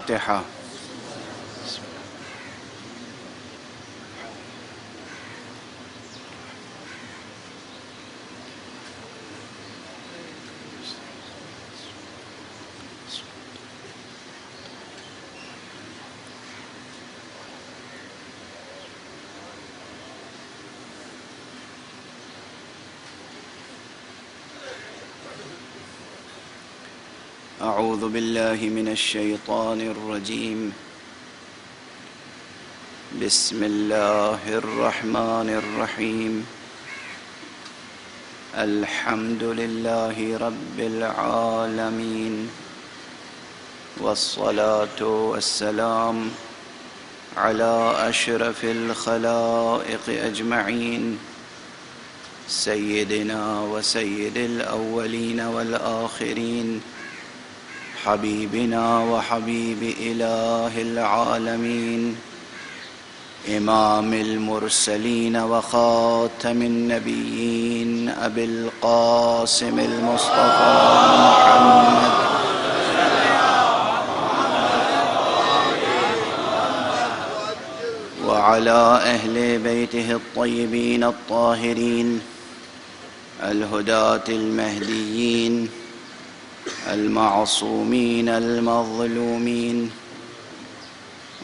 الفاتحة. أعوذ بالله من الشيطان الرجيم. بسم الله الرحمن الرحيم. الحمد لله رب العالمين، والصلاة والسلام على أشرف الخلائق أجمعين، سيدنا وسيد الأولين والآخرين، حبيبنا وحبيب إله العالمين، إمام المرسلين وخاتم النبيين، أبي القاسم المصطفى محمد وعلى أهل بيته الطيبين الطاهرين الهداة المهديين المعصومين المظلومين،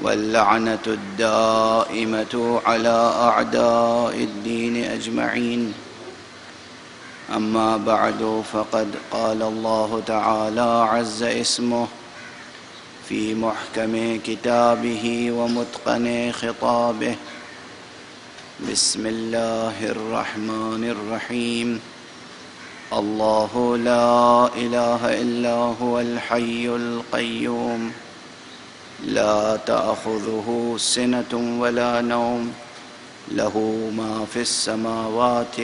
واللعنة الدائمة على أعداء الدين أجمعين. أما بعد، فقد قال الله تعالى عز اسمه في محكم كتابه ومتقن خطابه. بسم الله الرحمن الرحيم. الله لا إله إلا هو الحي القيوم، لا تأخذه سنة ولا نوم، له ما في السماوات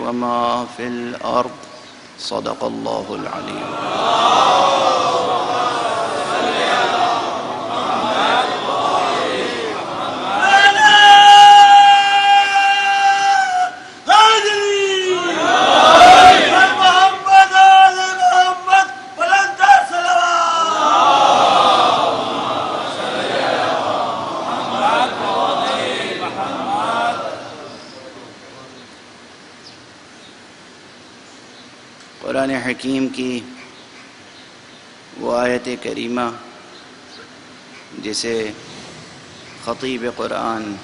وما في الأرض. صدق الله العلي. قرآن حکیم کی وہ آیت کریمہ جسے خطیب قرآن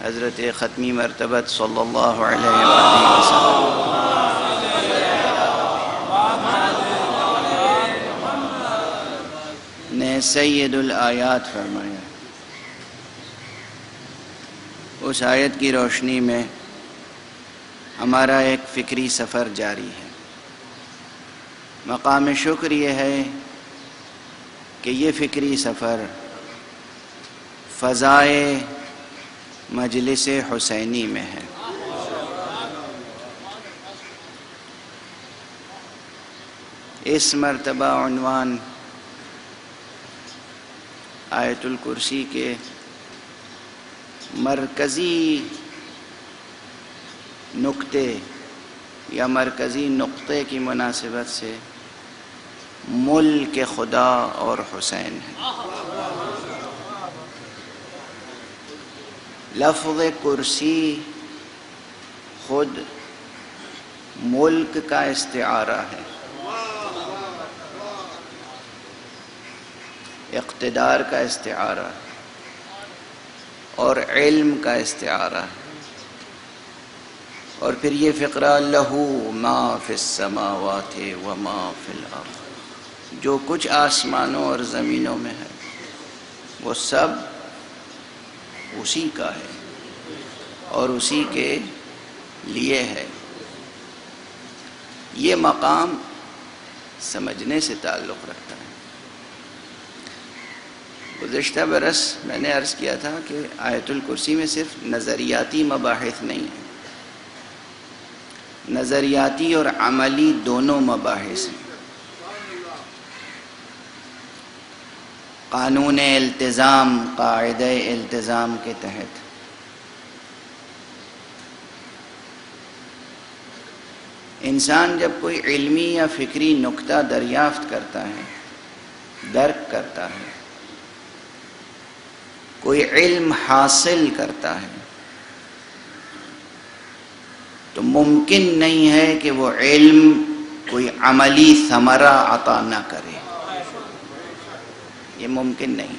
حضرت ختمی مرتبت صلی اللہ علیہ وآلہ وسلم نے سید الآیات فرمایا، اس آیت کی روشنی میں ہمارا ایک فکری سفر جاری ہے۔ مقام شکر یہ ہے کہ یہ فکری سفر فضائے مجلس حسینی میں ہے۔ اس مرتبہ عنوان آیت الکرسی کے مرکزی نقطے یا مرکزی نقطے کی مناسبت سے ملک خدا اور حسین ہے۔ لفظ کرسی خود ملک کا استعارہ ہے، اقتدار کا استعارہ اور علم کا استعارہ ہے۔ اور پھر یہ فقرہ لہو ما فی السماوات وما فی الارض، جو کچھ آسمانوں اور زمینوں میں ہے وہ سب اسی کا ہے اور اسی کے لیے ہے۔ یہ مقام سمجھنے سے تعلق رکھتا ہے۔ گزشتہ برس میں نے عرض کیا تھا کہ آیت الکرسی میں صرف نظریاتی مباحث نہیں ہیں، نظریاتی اور عملی دونوں مباحث ہیں۔ قانون التزام، قاعدہ التزام کے تحت انسان جب کوئی علمی یا فکری نکتہ دریافت کرتا ہے، درک کرتا ہے، کوئی علم حاصل کرتا ہے تو ممکن نہیں ہے کہ وہ علم کوئی عملی ثمرہ عطا نہ کرے، یہ ممکن نہیں۔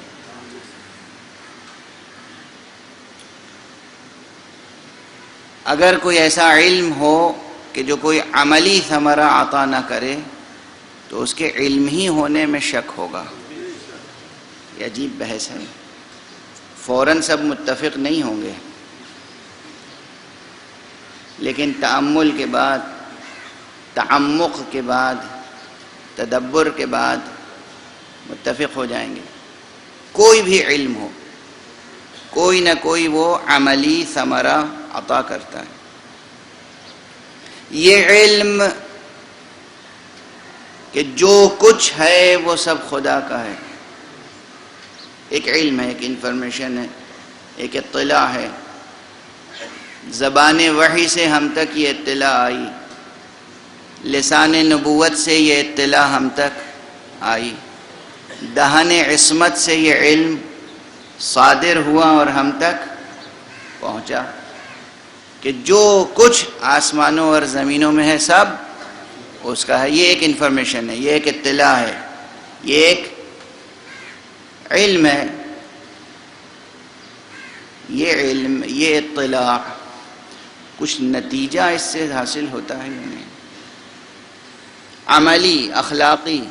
اگر کوئی ایسا علم ہو کہ جو کوئی عملی ثمرہ عطا نہ کرے تو اس کے علم ہی ہونے میں شک ہوگا۔ یہ عجیب بحث ہے، فوراً سب متفق نہیں ہوں گے، لیکن تأمل کے بعد، تعمق کے بعد، تدبر کے بعد متفق ہو جائیں گے۔ کوئی بھی علم ہو، کوئی نہ کوئی وہ عملی ثمرہ عطا کرتا ہے۔ یہ علم کہ جو کچھ ہے وہ سب خدا کا ہے، ایک علم ہے، ایک انفارمیشن ہے، ایک اطلاع ہے۔ زبان وحی سے ہم تک یہ اطلاع آئی، لسان نبوت سے یہ اطلاع ہم تک آئی، دہن عصمت سے یہ علم صادر ہوا اور ہم تک پہنچا کہ جو کچھ آسمانوں اور زمینوں میں ہے سب اس کا ہے۔ یہ ایک انفارمیشن ہے، یہ ایک اطلاع ہے، یہ ایک علم ہے۔ یہ علم، یہ اطلاع، کچھ نتیجہ اس سے حاصل ہوتا ہے یا نہیں؟ عملی، اخلاقی۔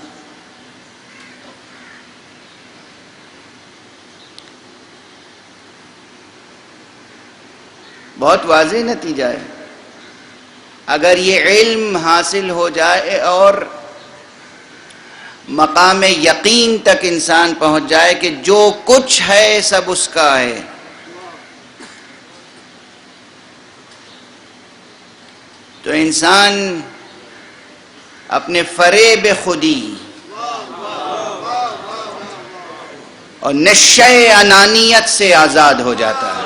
بہت واضح نتیجہ ہے۔ اگر یہ علم حاصل ہو جائے اور مقام یقین تک انسان پہنچ جائے کہ جو کچھ ہے سب اس کا ہے، تو انسان اپنے فریب خودی اور نشہ انانیت سے آزاد ہو جاتا ہے۔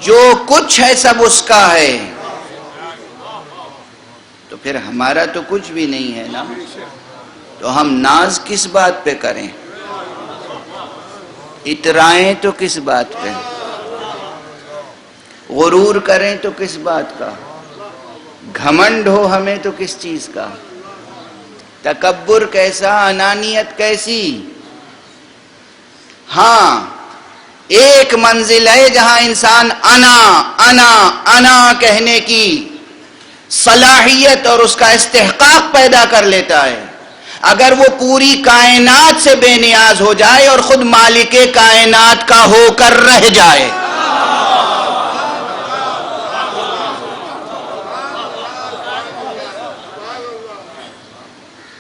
جو کچھ ہے سب اس کا ہے، تو پھر ہمارا تو کچھ بھی نہیں ہے نا، تو ہم ناز کس بات پہ کریں، اترائیں تو کس بات پہ، غرور کریں تو کس بات کا، گھمنڈ ہو ہمیں تو کس چیز کا، تکبر کیسا، انانیت کیسی۔ ہاں، ایک منزل ہے جہاں انسان انا انا انا کہنے کی صلاحیت اور اس کا استحقاق پیدا کر لیتا ہے۔ اگر وہ پوری کائنات سے بے نیاز ہو جائے اور خود مالک کائنات کا ہو کر رہ جائے،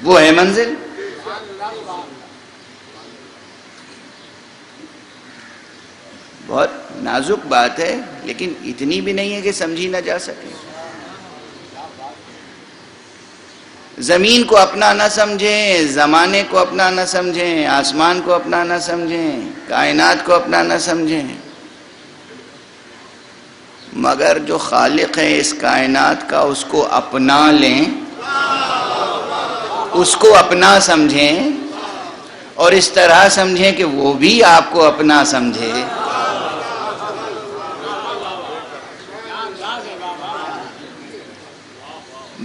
وہ ہے منزل۔ بہت نازک بات ہے، لیکن اتنی بھی نہیں ہے کہ سمجھی نہ جا سکے۔ زمین کو اپنا نہ سمجھیں، زمانے کو اپنا نہ سمجھیں، آسمان کو اپنا نہ سمجھیں، کائنات کو اپنا نہ سمجھیں، مگر جو خالق ہے اس کائنات کا اس کو اپنا لیں، اس کو اپنا سمجھیں، اور اس طرح سمجھیں کہ وہ بھی آپ کو اپنا سمجھے۔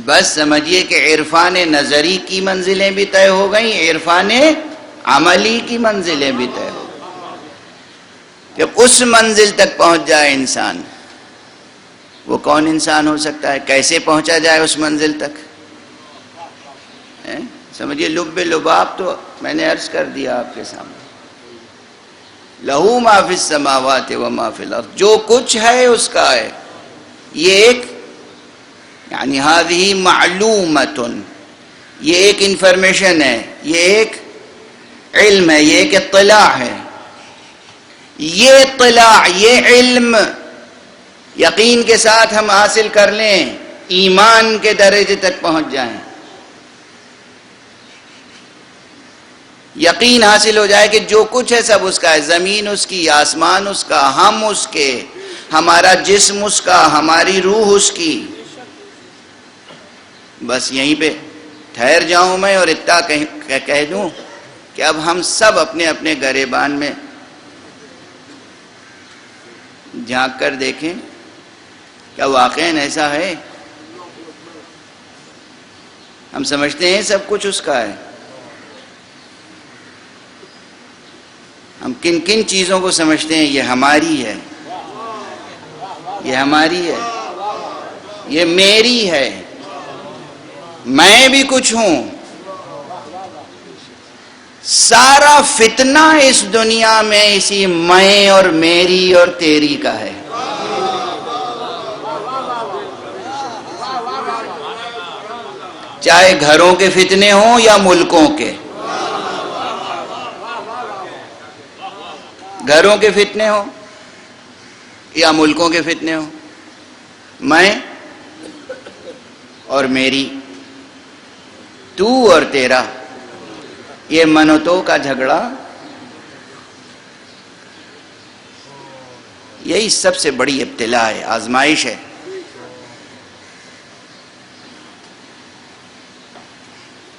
بس سمجھیے کہ عرفان نظری کی منزلیں بھی طے ہو گئیں، عرفان عملی کی منزلیں بھی طے ہو گئیں۔ جب اس منزل تک پہنچ جائے انسان، وہ کون انسان ہو سکتا ہے؟ کیسے پہنچا جائے اس منزل تک؟ سمجھیے، لب لباب تو میں نے عرض کر دیا آپ کے سامنے، لہو ما فی السماوات و ما فی الارض، جو کچھ ہے اس کا ہے۔ یہ ایک یعنی ہذہ معلومۃ، یہ ایک انفارمیشن ہے، یہ ایک علم ہے، یہ ایک اطلاع ہے۔ یہ اطلاع، یہ علم یقین کے ساتھ ہم حاصل کر لیں، ایمان کے درجے تک پہنچ جائیں، یقین حاصل ہو جائے کہ جو کچھ ہے سب اس کا ہے، زمین اس کی، آسمان اس کا، ہم اس کے، ہمارا جسم اس کا، ہماری روح اس کی۔ بس یہیں پہ ٹھہر جاؤں میں اور اتنا کہہ دوں کہ اب ہم سب اپنے اپنے گریبان میں جھانک کر دیکھیں، کیا واقعاً ایسا ہے؟ ہم سمجھتے ہیں سب کچھ اس کا ہے. ہم کن کن چیزوں کو سمجھتے ہیں یہ ہماری ہے، یہ ہماری ہے، یہ میری ہے، میں بھی کچھ ہوں. سارا فتنہ اس دنیا میں اسی میں اور میری اور تیری کا ہے. چاہے گھروں کے فتنے ہوں یا ملکوں کے، گھروں کے فتنے ہوں یا ملکوں کے فتنے ہوں، میں اور میری، تو اور تیرا، یہ من و تو کا جھگڑا، یہی سب سے بڑی ابتلا ہے، آزمائش ہے.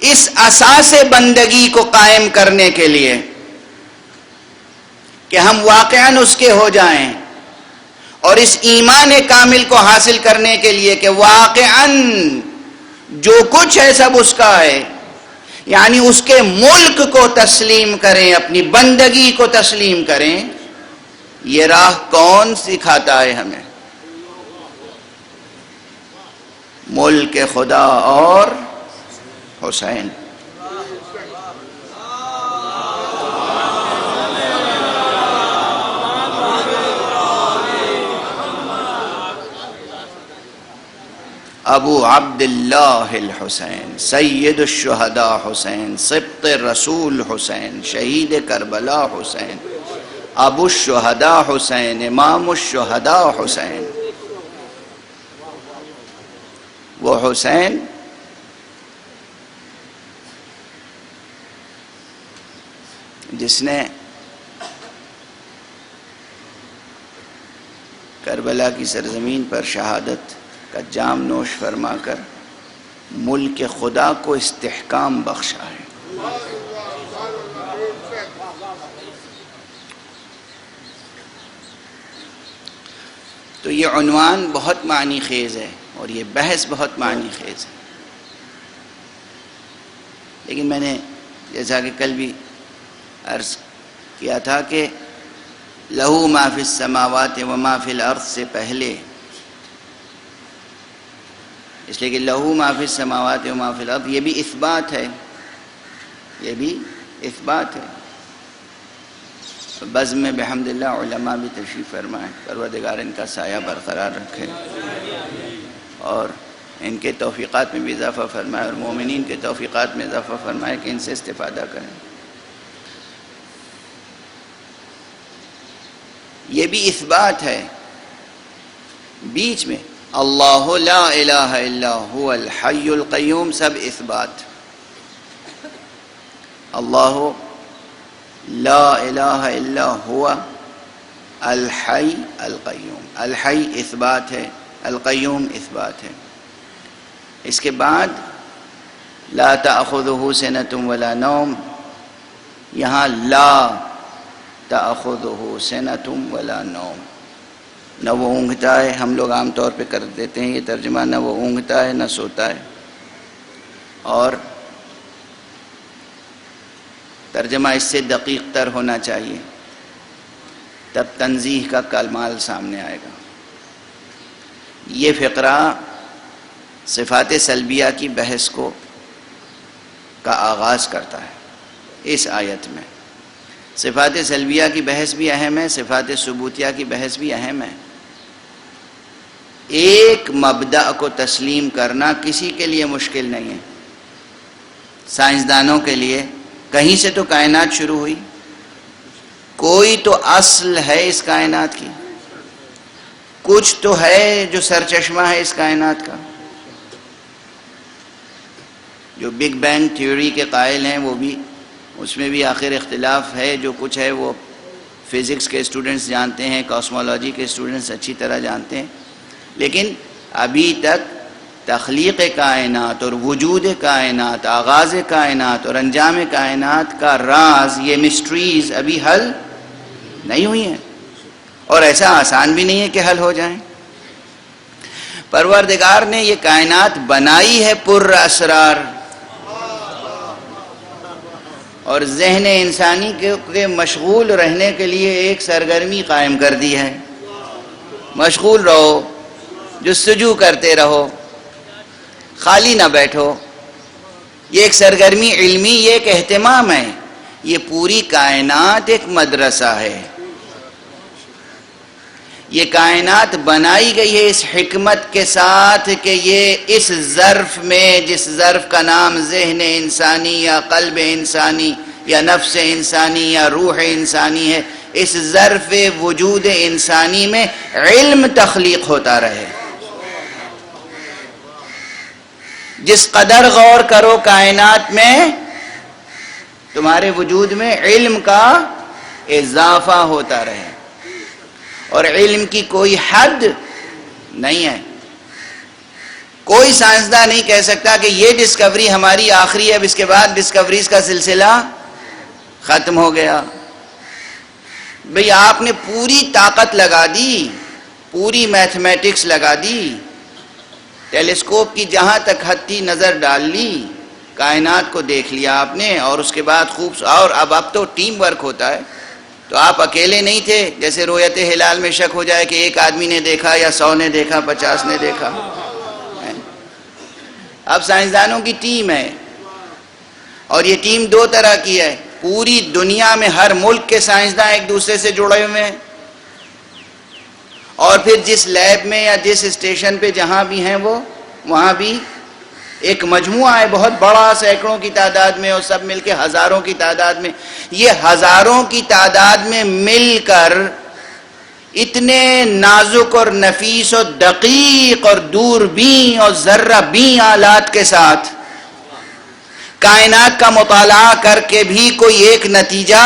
اس اساس بندگی کو قائم کرنے کے لیے کہ ہم واقعاً اس کے ہو جائیں، اور اس ایمان کامل کو حاصل کرنے کے لیے کہ واقعاً جو کچھ ہے سب اس کا ہے، یعنی اس کے ملک کو تسلیم کریں، اپنی بندگی کو تسلیم کریں. یہ راہ کون سکھاتا ہے ہمیں؟ ملک خدا اور حسین. ابو عبداللہ الحسین، سید الشہداء حسین، سبط رسول حسین، شہید کربلا حسین، ابو الشہداء حسین، امام الشہداء حسین. وہ حسین جس نے کربلا کی سرزمین پر شہادت کا جام نوش فرما کر ملک خدا کو استحکام بخشا ہے. تو یہ عنوان بہت معنی خیز ہے اور یہ بحث بہت معنی خیز ہے، لیکن میں نے جیسا کہ کل بھی عرض کیا تھا کہ لہو ما فی السماوات و ما فی الارض سے پہلے، اس لیے کہ لہو ما فی السماوات و ما فی الارض یہ بھی اثبات ہے، یہ بھی اثبات ہے. بزم میں بحمد اللہ علماء بھی تشریف فرمائیں، پروردگار ان کا سایہ برقرار رکھے اور ان کے توفیقات میں بھی اضافہ فرمائے اور مومنین کے توفیقات میں اضافہ فرمائے کہ ان سے استفادہ کریں. یہ بھی اثبات ہے. بیچ میں اللہ لا الہ الا هو الحی القیوم سب اثبات. اللہ لا الہ الا هو الحی القیوم، الحی اثبات ہے، القیوم اثبات ہے. اس کے بعد لا تأخذہ سنۃ ولا نوم، یہاں لا تأخذہ سنۃ ولا نوم، نہ وہ اونگتا ہے. ہم لوگ عام طور پہ کر دیتے ہیں یہ ترجمہ، نہ وہ اونگتا ہے نہ سوتا ہے، اور ترجمہ اس سے دقیق تر ہونا چاہیے، تب تنزیہ کا کمال سامنے آئے گا. یہ فقرہ صفات سلبیہ کی بحث کا آغاز کرتا ہے اس آیت میں. صفات سلبیہ کی بحث بھی اہم ہے، صفات ثبوتیہ کی بحث بھی اہم ہے. ایک مبدأ کو تسلیم کرنا کسی کے لیے مشکل نہیں ہے. سائنسدانوں کے لیے کہیں سے تو کائنات شروع ہوئی، کوئی تو اصل ہے اس کائنات کی، کچھ تو ہے جو سرچشمہ ہے اس کائنات کا. جو بگ بینگ تھیوری کے قائل ہیں وہ بھی، اس میں بھی آخر اختلاف ہے. جو کچھ ہے وہ فزکس کے اسٹوڈنٹس جانتے ہیں، کاسمولوجی کے اسٹوڈنٹس اچھی طرح جانتے ہیں، لیکن ابھی تک تخلیق کائنات اور وجود کائنات، آغاز کائنات اور انجام کائنات کا راز، یہ مسٹریز ابھی حل نہیں ہوئی ہیں، اور ایسا آسان بھی نہیں ہے کہ حل ہو جائیں۔ پروردگار نے یہ کائنات بنائی ہے پر اسرار، اور ذہن انسانی کے مشغول رہنے کے لیے ایک سرگرمی قائم کر دی ہے۔ مشغول رہو، جستجو کرتے رہو، خالی نہ بیٹھو۔ یہ ایک سرگرمی علمی، یہ ایک اہتمام ہے۔ یہ پوری کائنات ایک مدرسہ ہے۔ یہ کائنات بنائی گئی ہے اس حکمت کے ساتھ کہ یہ اس ظرف میں، جس ظرف کا نام ذہن انسانی یا قلب انسانی یا نفس انسانی یا روح انسانی ہے، اس ظرف وجود انسانی میں علم تخلیق ہوتا رہے۔ جس قدر غور کرو کائنات میں، تمہارے وجود میں علم کا اضافہ ہوتا رہے، اور علم کی کوئی حد نہیں ہے۔ کوئی سائنسداں نہیں کہہ سکتا کہ یہ ڈسکوری ہماری آخری ہے، اب اس کے بعد ڈسکوریز کا سلسلہ ختم ہو گیا۔ بھئی آپ نے پوری طاقت لگا دی، پوری میتھمیٹکس لگا دی، ٹیلیسکوپ کی جہاں تک حد تھی نظر ڈال لی، کائنات کو دیکھ لیا آپ نے، اور اس کے بعد اور اب تو ٹیم ورک ہوتا ہے، تو آپ اکیلے نہیں تھے۔ جیسے رؤیت ہلال میں شک ہو جائے کہ ایک آدمی نے دیکھا یا 100 نے دیکھا، 50 نے دیکھا۔ اب سائنسدانوں کی ٹیم ہے، اور یہ ٹیم دو طرح کی ہے۔ پوری دنیا میں ہر ملک کے سائنسداں ایک دوسرے سے جڑے ہوئے ہیں، اور پھر جس لیب میں یا جس اسٹیشن پہ جہاں بھی ہیں وہ وہاں بھی ایک مجموعہ ہے بہت بڑا، سینکڑوں کی تعداد میں، اور سب مل کے ہزاروں کی تعداد میں۔ یہ ہزاروں کی تعداد میں مل کر اتنے نازک اور نفیس اور دقیق اور دوربین اور ذرہ بین آلات کے ساتھ کائنات کا مطالعہ کر کے بھی کوئی ایک نتیجہ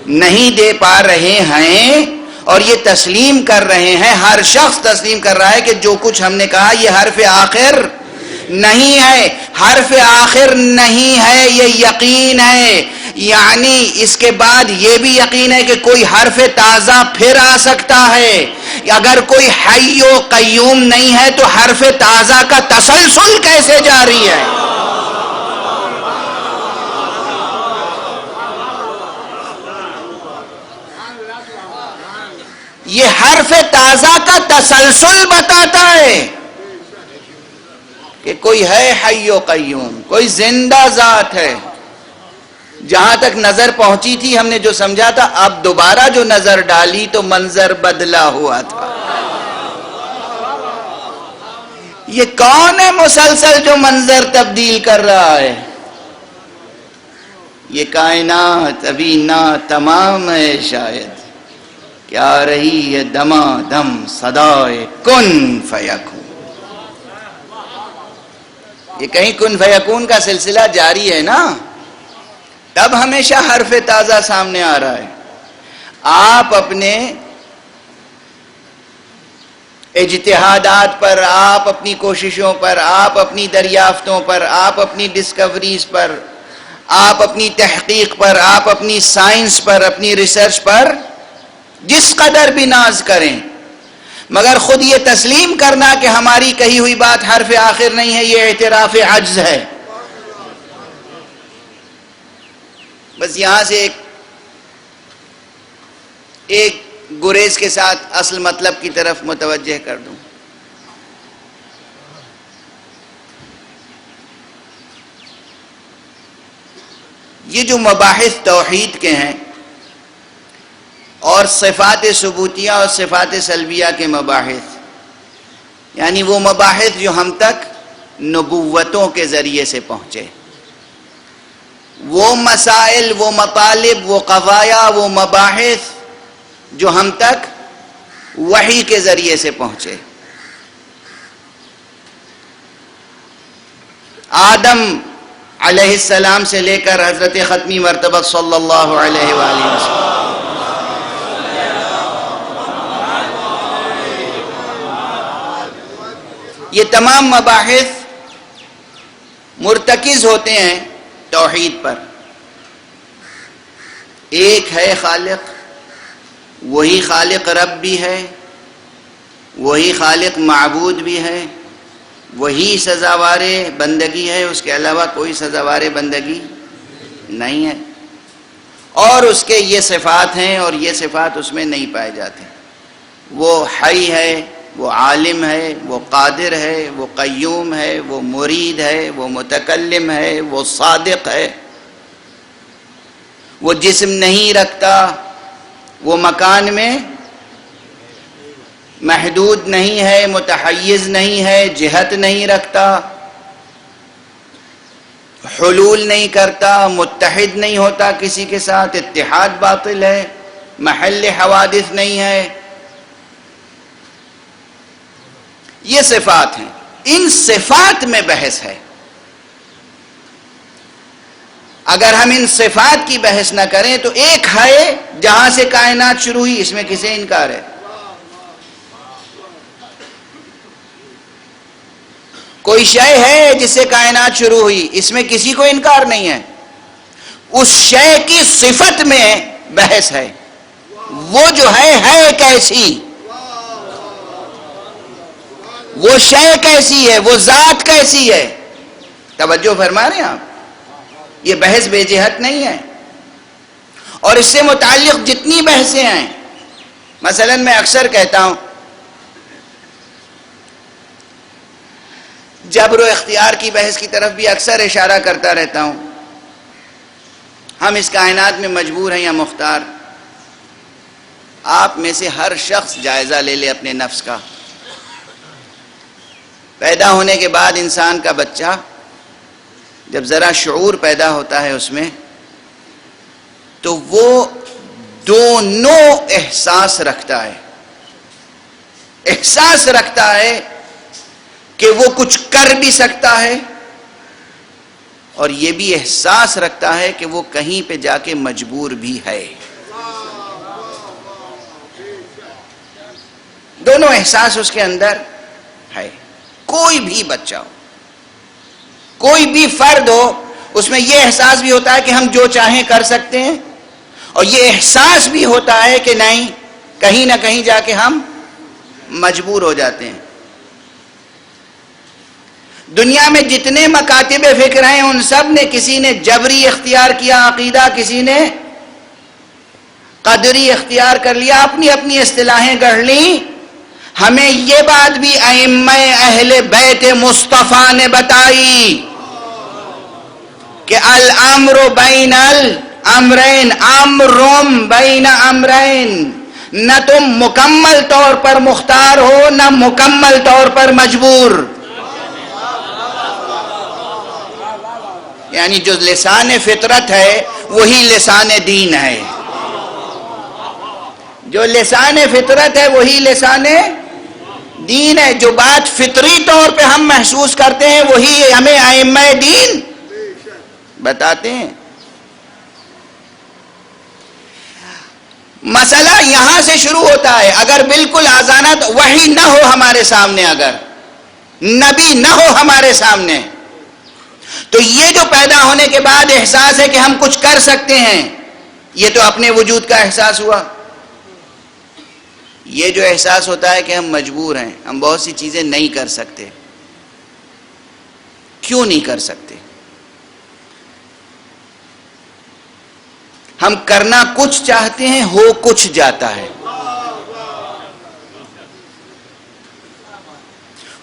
نہیں دے پا رہے ہیں، اور یہ تسلیم کر رہے ہیں، ہر شخص تسلیم کر رہا ہے کہ جو کچھ ہم نے کہا یہ حرف آخر نہیں ہے، حرف آخر نہیں ہے، یہ یقین ہے۔ یعنی اس کے بعد یہ بھی یقین ہے کہ کوئی حرف تازہ پھر آ سکتا ہے۔ اگر کوئی حی و قیوم نہیں ہے تو حرف تازہ کا تسلسل کیسے جاری ہے؟ یہ حرف تازہ کا تسلسل بتاتا ہے کہ کوئی ہے حی و قیوم، کوئی زندہ ذات ہے۔ جہاں تک نظر پہنچی تھی ہم نے جو سمجھا تھا، اب دوبارہ جو نظر ڈالی تو منظر بدلا ہوا تھا۔ یہ کون ہے مسلسل جو منظر تبدیل کر رہا ہے؟ یہ کائنات ابھی نا تمام ہے، شاید کیا رہی ہے دما دم صدائے کن فیکون۔ یہ کہیں کن فیکون کا سلسلہ جاری ہے نا، تب ہمیشہ حرف تازہ سامنے آ رہا ہے۔ آپ اپنے اجتہادات پر، آپ اپنی کوششوں پر، آپ اپنی دریافتوں پر، آپ اپنی ڈسکوریز پر، آپ اپنی تحقیق پر، آپ اپنی سائنس پر، اپنی ریسرچ پر جس قدر بھی ناز کریں، مگر خود یہ تسلیم کرنا کہ ہماری کہی ہوئی بات حرف آخر نہیں ہے، یہ اعتراف عجز ہے۔ بس یہاں سے ایک گریز کے ساتھ اصل مطلب کی طرف متوجہ کر دوں۔ یہ جو مباحث توحید کے ہیں اور صفات ثبوتیہ اور صفات سلبیہ کے مباحث، یعنی وہ مباحث جو ہم تک نبوتوں کے ذریعے سے پہنچے، وہ مسائل، وہ مطالب، وہ قضایا، وہ مباحث جو ہم تک وحی کے ذریعے سے پہنچے۔ آدم علیہ السلام سے لے کر حضرت ختمی مرتبہ صلی اللہ علیہ وآلہ وسلم، یہ تمام مباحث مرتکز ہوتے ہیں توحید پر. ایک ہے خالق، وہی خالق رب بھی ہے، وہی خالق معبود بھی ہے، وہی سزاوار بندگی ہے، اس کے علاوہ کوئی سزاوار بندگی نہیں ہے. اور اس کے یہ صفات ہیں اور یہ صفات اس میں نہیں پائے جاتے. وہ حی ہے، وہ عالم ہے، وہ قادر ہے، وہ قیوم ہے، وہ مرید ہے، وہ متکلم ہے، وہ صادق ہے. وہ جسم نہیں رکھتا، وہ مکان میں محدود نہیں ہے، متحیز نہیں ہے، جہت نہیں رکھتا، حلول نہیں کرتا، متحد نہیں ہوتا کسی کے ساتھ، اتحاد باطل ہے، محل حوادث نہیں ہے. یہ صفات ہیں. ان صفات میں بحث ہے. اگر ہم ان صفات کی بحث نہ کریں تو ایک ہے جہاں سے کائنات شروع ہوئی، اس میں کسے انکار ہے؟ کوئی شے ہے جس سے کائنات شروع ہوئی، اس میں کسی کو انکار نہیں ہے. اس شے کی صفت میں بحث ہے. وہ جو ہے کیسی، وہ شے کیسی ہے، وہ ذات کیسی ہے. توجہ فرما رہے ہیں آپ؟ یہ بحث بے جہت نہیں ہے. اور اس سے متعلق جتنی بحثیں ہیں، مثلا میں اکثر کہتا ہوں، جبر و اختیار کی بحث کی طرف بھی اکثر اشارہ کرتا رہتا ہوں. ہم اس کائنات میں مجبور ہیں یا مختار؟ آپ میں سے ہر شخص جائزہ لے لے اپنے نفس کا. پیدا ہونے کے بعد انسان کا بچہ جب ذرا شعور پیدا ہوتا ہے اس میں، تو وہ دونوں احساس رکھتا ہے. احساس رکھتا ہے کہ وہ کچھ کر بھی سکتا ہے، اور یہ بھی احساس رکھتا ہے کہ وہ کہیں پہ جا کے مجبور بھی ہے. دونوں احساس اس کے اندر ہے. کوئی بھی بچہ ہو، کوئی بھی فرد ہو، اس میں یہ احساس بھی ہوتا ہے کہ ہم جو چاہیں کر سکتے ہیں، اور یہ احساس بھی ہوتا ہے کہ نہیں، کہیں نہ کہیں جا کے ہم مجبور ہو جاتے ہیں. دنیا میں جتنے مکاتب فکر ہیں ان سب نے، کسی نے جبری اختیار کیا عقیدہ، کسی نے قدری اختیار کر لیا، اپنی اپنی اصطلاحیں گڑھ لیں. ہمیں یہ بات بھی ائمہ اہل بیت مصطفیٰ نے بتائی کہ الامر بین الامرین، امرم بین امرین. نہ تم مکمل طور پر مختار ہو، نہ مکمل طور پر مجبور. یعنی جو لسان فطرت ہے وہی لسان دین ہے. جو لسان فطرت ہے وہی لسان دین ہے. جو بات فطری طور پہ ہم محسوس کرتے ہیں وہی ہمیں ائمہ دین بتاتے ہیں. مسئلہ یہاں سے شروع ہوتا ہے. اگر بالکل آزانہ وحی نہ ہو ہمارے سامنے، اگر نبی نہ ہو ہمارے سامنے، تو یہ جو پیدا ہونے کے بعد احساس ہے کہ ہم کچھ کر سکتے ہیں، یہ تو اپنے وجود کا احساس ہوا. یہ جو احساس ہوتا ہے کہ ہم مجبور ہیں، ہم بہت سی چیزیں نہیں کر سکتے. کیوں نہیں کر سکتے؟ ہم کرنا کچھ چاہتے ہیں، ہو کچھ جاتا ہے.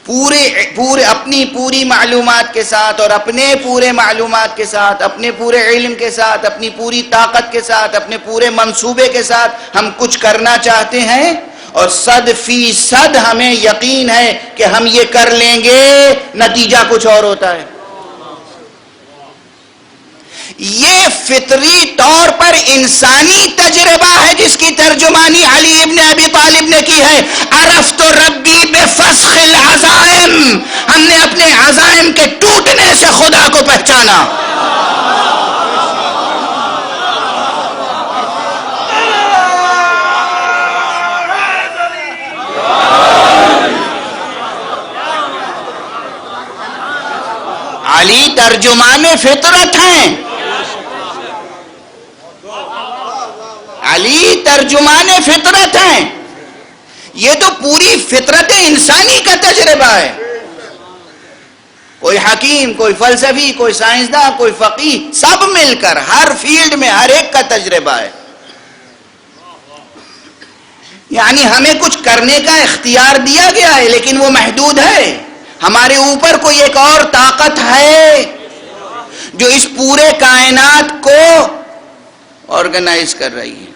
پورے اپنی پوری معلومات کے ساتھ، اور اپنے پورے معلومات کے ساتھ، اپنے پورے علم کے ساتھ، اپنی پوری طاقت کے ساتھ، اپنے پورے منصوبے کے ساتھ ہم کچھ کرنا چاہتے ہیں، اور 100% ہمیں یقین ہے کہ ہم یہ کر لیں گے، نتیجہ کچھ اور ہوتا ہے. یہ فطری طور پر انسانی تجربہ ہے جس کی ترجمانی علی ابن ابی طالب نے کی ہے. عرفت ربی بفسخ العزائم، ہم نے اپنے عزائم کے ٹوٹنے سے خدا کو پہچانا. علی ترجمان فطرت ہیں، علی ترجمان فطرت ہیں. یہ تو پوری فطرت انسانی کا تجربہ ہے. کوئی حکیم، کوئی فلسفی، کوئی سائنسداں، کوئی فقیہ، سب مل کر ہر فیلڈ میں ہر ایک کا تجربہ ہے. یعنی ہمیں کچھ کرنے کا اختیار دیا گیا ہے لیکن وہ محدود ہے. ہمارے اوپر کوئی ایک اور طاقت ہے جو اس پورے کائنات کو آرگنائز کر رہی ہے.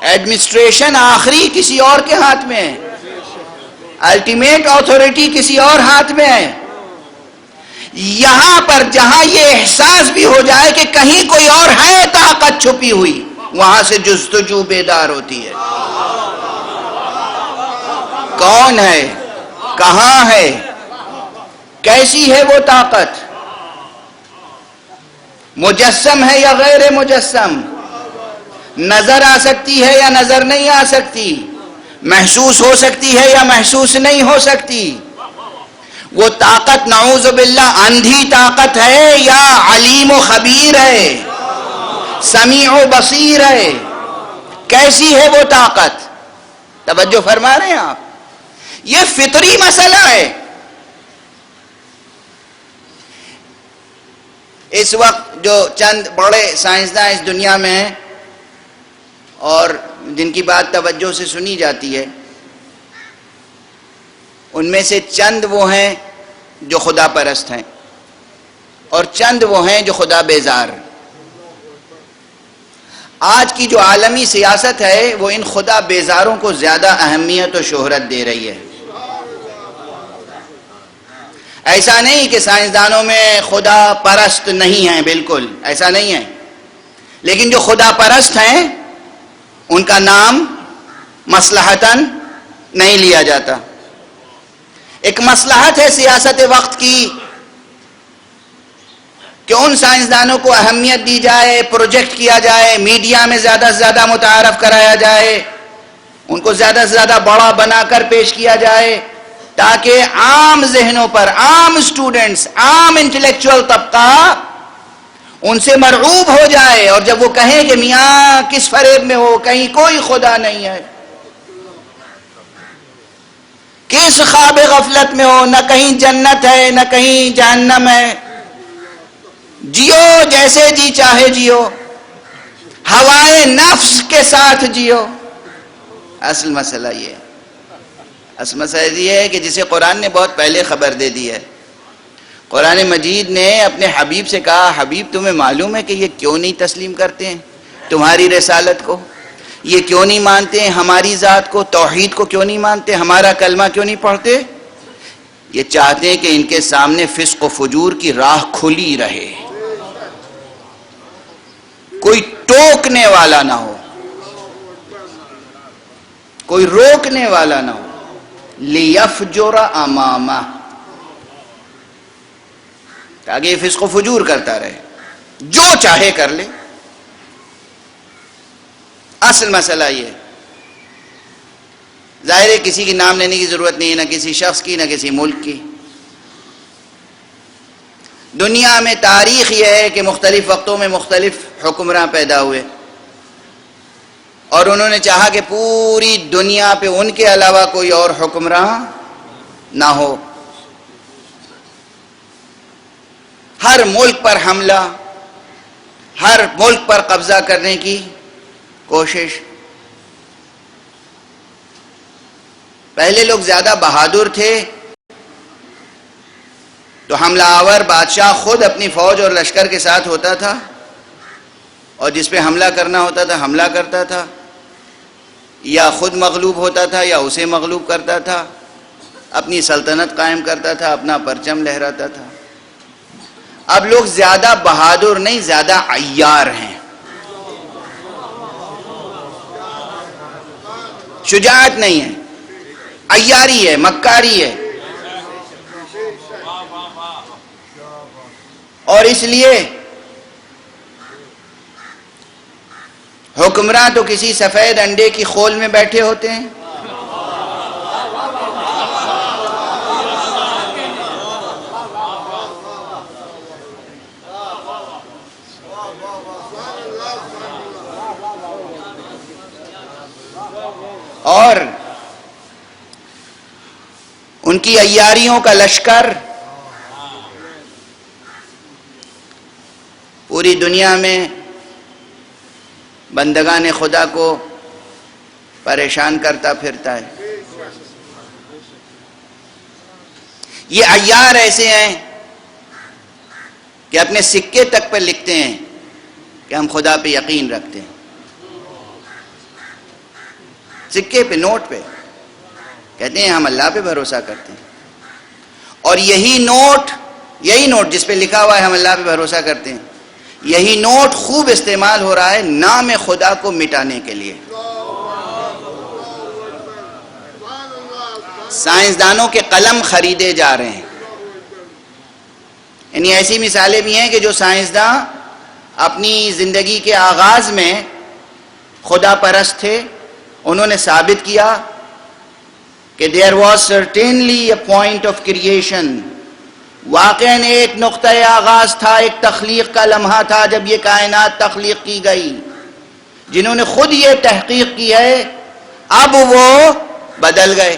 ایڈمنسٹریشن آخری کسی اور کے ہاتھ میں ہے، الٹیمیٹ اتھارٹی کسی اور ہاتھ میں ہے. یہاں پر جہاں یہ احساس بھی ہو جائے کہ کہیں کوئی اور ہے طاقت چھپی ہوئی، وہاں سے جستجو بیدار ہوتی ہے. کون ہے، کہاں ہے، کیسی ہے وہ طاقت، مجسم ہے یا غیر مجسم، نظر آ سکتی ہے یا نظر نہیں آ سکتی، محسوس ہو سکتی ہے یا محسوس نہیں ہو سکتی. وہ طاقت نعوذ باللہ اندھی طاقت ہے یا علیم و خبیر ہے، سمیع و بصیر ہے. کیسی ہے وہ طاقت؟ توجہ فرما رہے ہیں آپ؟ یہ فطری مسئلہ ہے. اس وقت جو چند بڑے سائنسداں اس دنیا میں ہیں اور جن کی بات توجہ سے سنی جاتی ہے، ان میں سے چند وہ ہیں جو خدا پرست ہیں اور چند وہ ہیں جو خدا بیزار. آج کی جو عالمی سیاست ہے وہ ان خدا بیزاروں کو زیادہ اہمیت و شہرت دے رہی ہے. ایسا نہیں کہ سائنسدانوں میں خدا پرست نہیں ہیں، بالکل ایسا نہیں ہے، لیکن جو خدا پرست ہیں ان کا نام مصلحتاً نہیں لیا جاتا. ایک مصلحت ہے سیاست وقت کی کہ ان سائنسدانوں کو اہمیت دی جائے، پروجیکٹ کیا جائے، میڈیا میں زیادہ سے زیادہ متعارف کرایا جائے، ان کو زیادہ سے زیادہ بڑا بنا کر پیش کیا جائے تاکہ عام ذہنوں پر، عام اسٹوڈنٹس، عام انٹلیکچوئل طبقہ ان سے مرعوب ہو جائے. اور جب وہ کہیں کہ میاں کس فریب میں ہو، کہیں کوئی خدا نہیں ہے، کس خواب غفلت میں ہو، نہ کہیں جنت ہے نہ کہیں جہنم ہے، جیو جیسے جی چاہے جیو، ہوائے نفس کے ساتھ جیو. اصل مسئلہ یہ ہے، اصل مسئلہ یہ ہے کہ جسے قرآن نے بہت پہلے خبر دے دی ہے. قرآن مجید نے اپنے حبیب سے کہا، حبیب تمہیں معلوم ہے کہ یہ کیوں نہیں تسلیم کرتے ہیں تمہاری رسالت کو، یہ کیوں نہیں مانتے ہیں ہماری ذات کو، توحید کو کیوں نہیں مانتے، ہمارا کلمہ کیوں نہیں پڑھتے؟ یہ چاہتے ہیں کہ ان کے سامنے فسق و فجور کی راہ کھلی رہے، کوئی ٹوکنے والا نہ ہو، کوئی روکنے والا نہ ہو. لیفجر امامہ، تاکہ یہ فسق و فجور کرتا رہے، جو چاہے کر لے. اصل مسئلہ یہ ہے. ظاہر ہے کسی کی نام لینے کی ضرورت نہیں ہے، نہ کسی شخص کی نہ کسی ملک کی. دنیا میں تاریخ یہ ہے کہ مختلف وقتوں میں مختلف حکمراں پیدا ہوئے اور انہوں نے چاہا کہ پوری دنیا پہ ان کے علاوہ کوئی اور حکمراں نہ ہو. ہر ملک پر حملہ، ہر ملک پر قبضہ کرنے کی کوشش. پہلے لوگ زیادہ بہادر تھے تو حملہ آور بادشاہ خود اپنی فوج اور لشکر کے ساتھ ہوتا تھا اور جس پہ حملہ کرنا ہوتا تھا حملہ کرتا تھا، یا خود مغلوب ہوتا تھا یا اسے مغلوب کرتا تھا، اپنی سلطنت قائم کرتا تھا، اپنا پرچم لہراتا تھا. اب لوگ زیادہ بہادر نہیں، زیادہ عیار ہیں. شجاعت نہیں ہے، عیاری ہے، مکاری ہے. اور اس لیے حکمراں تو کسی سفید انڈے کی خول میں بیٹھے ہوتے ہیں، اور ان کی عیاریوں کا لشکر پوری دنیا میں بندگان خدا کو پریشان کرتا پھرتا ہے. یہ عیار ایسے ہیں کہ اپنے سکے تک پر لکھتے ہیں کہ ہم خدا پہ یقین رکھتے ہیں. سکے پہ، نوٹ پہ کہتے ہیں ہم اللہ پہ بھروسہ کرتے ہیں. اور یہی نوٹ جس پہ لکھا ہوا ہے ہم اللہ پہ بھروسہ کرتے ہیں، یہی نوٹ خوب استعمال ہو رہا ہے نام خدا کو مٹانے کے لیے. سائنسدانوں کے قلم خریدے جا رہے ہیں. یعنی ایسی مثالیں بھی ہیں کہ جو سائنسداں اپنی زندگی کے آغاز میں خدا پرست تھے، انہوں نے ثابت کیا کہ there was certainly a point of creation. واقعاً ایک نقطۂ آغاز تھا، ایک تخلیق کا لمحہ تھا جب یہ کائنات تخلیق کی گئی. جنہوں نے خود یہ تحقیق کی ہے اب وہ بدل گئے.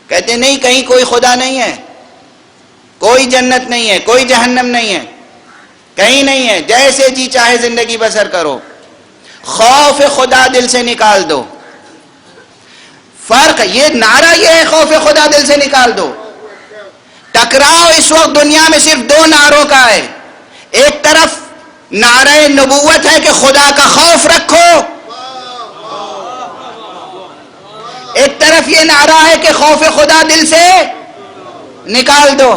کہتے نہیں کہیں کوئی خدا نہیں ہے، کوئی جنت نہیں ہے، کوئی جہنم نہیں ہے، کہیں نہیں ہے، جیسے جی چاہے زندگی بسر کرو، خوف خدا دل سے نکال دو. فرق یہ نعرہ یہ ہے، خوف خدا دل سے نکال دو. ٹکراؤ اس وقت دنیا میں صرف دو نعروں کا ہے. ایک طرف نعرہ نبوت ہے کہ خدا کا خوف رکھو، ایک طرف یہ نعرہ ہے کہ خوف خدا دل سے نکال دو.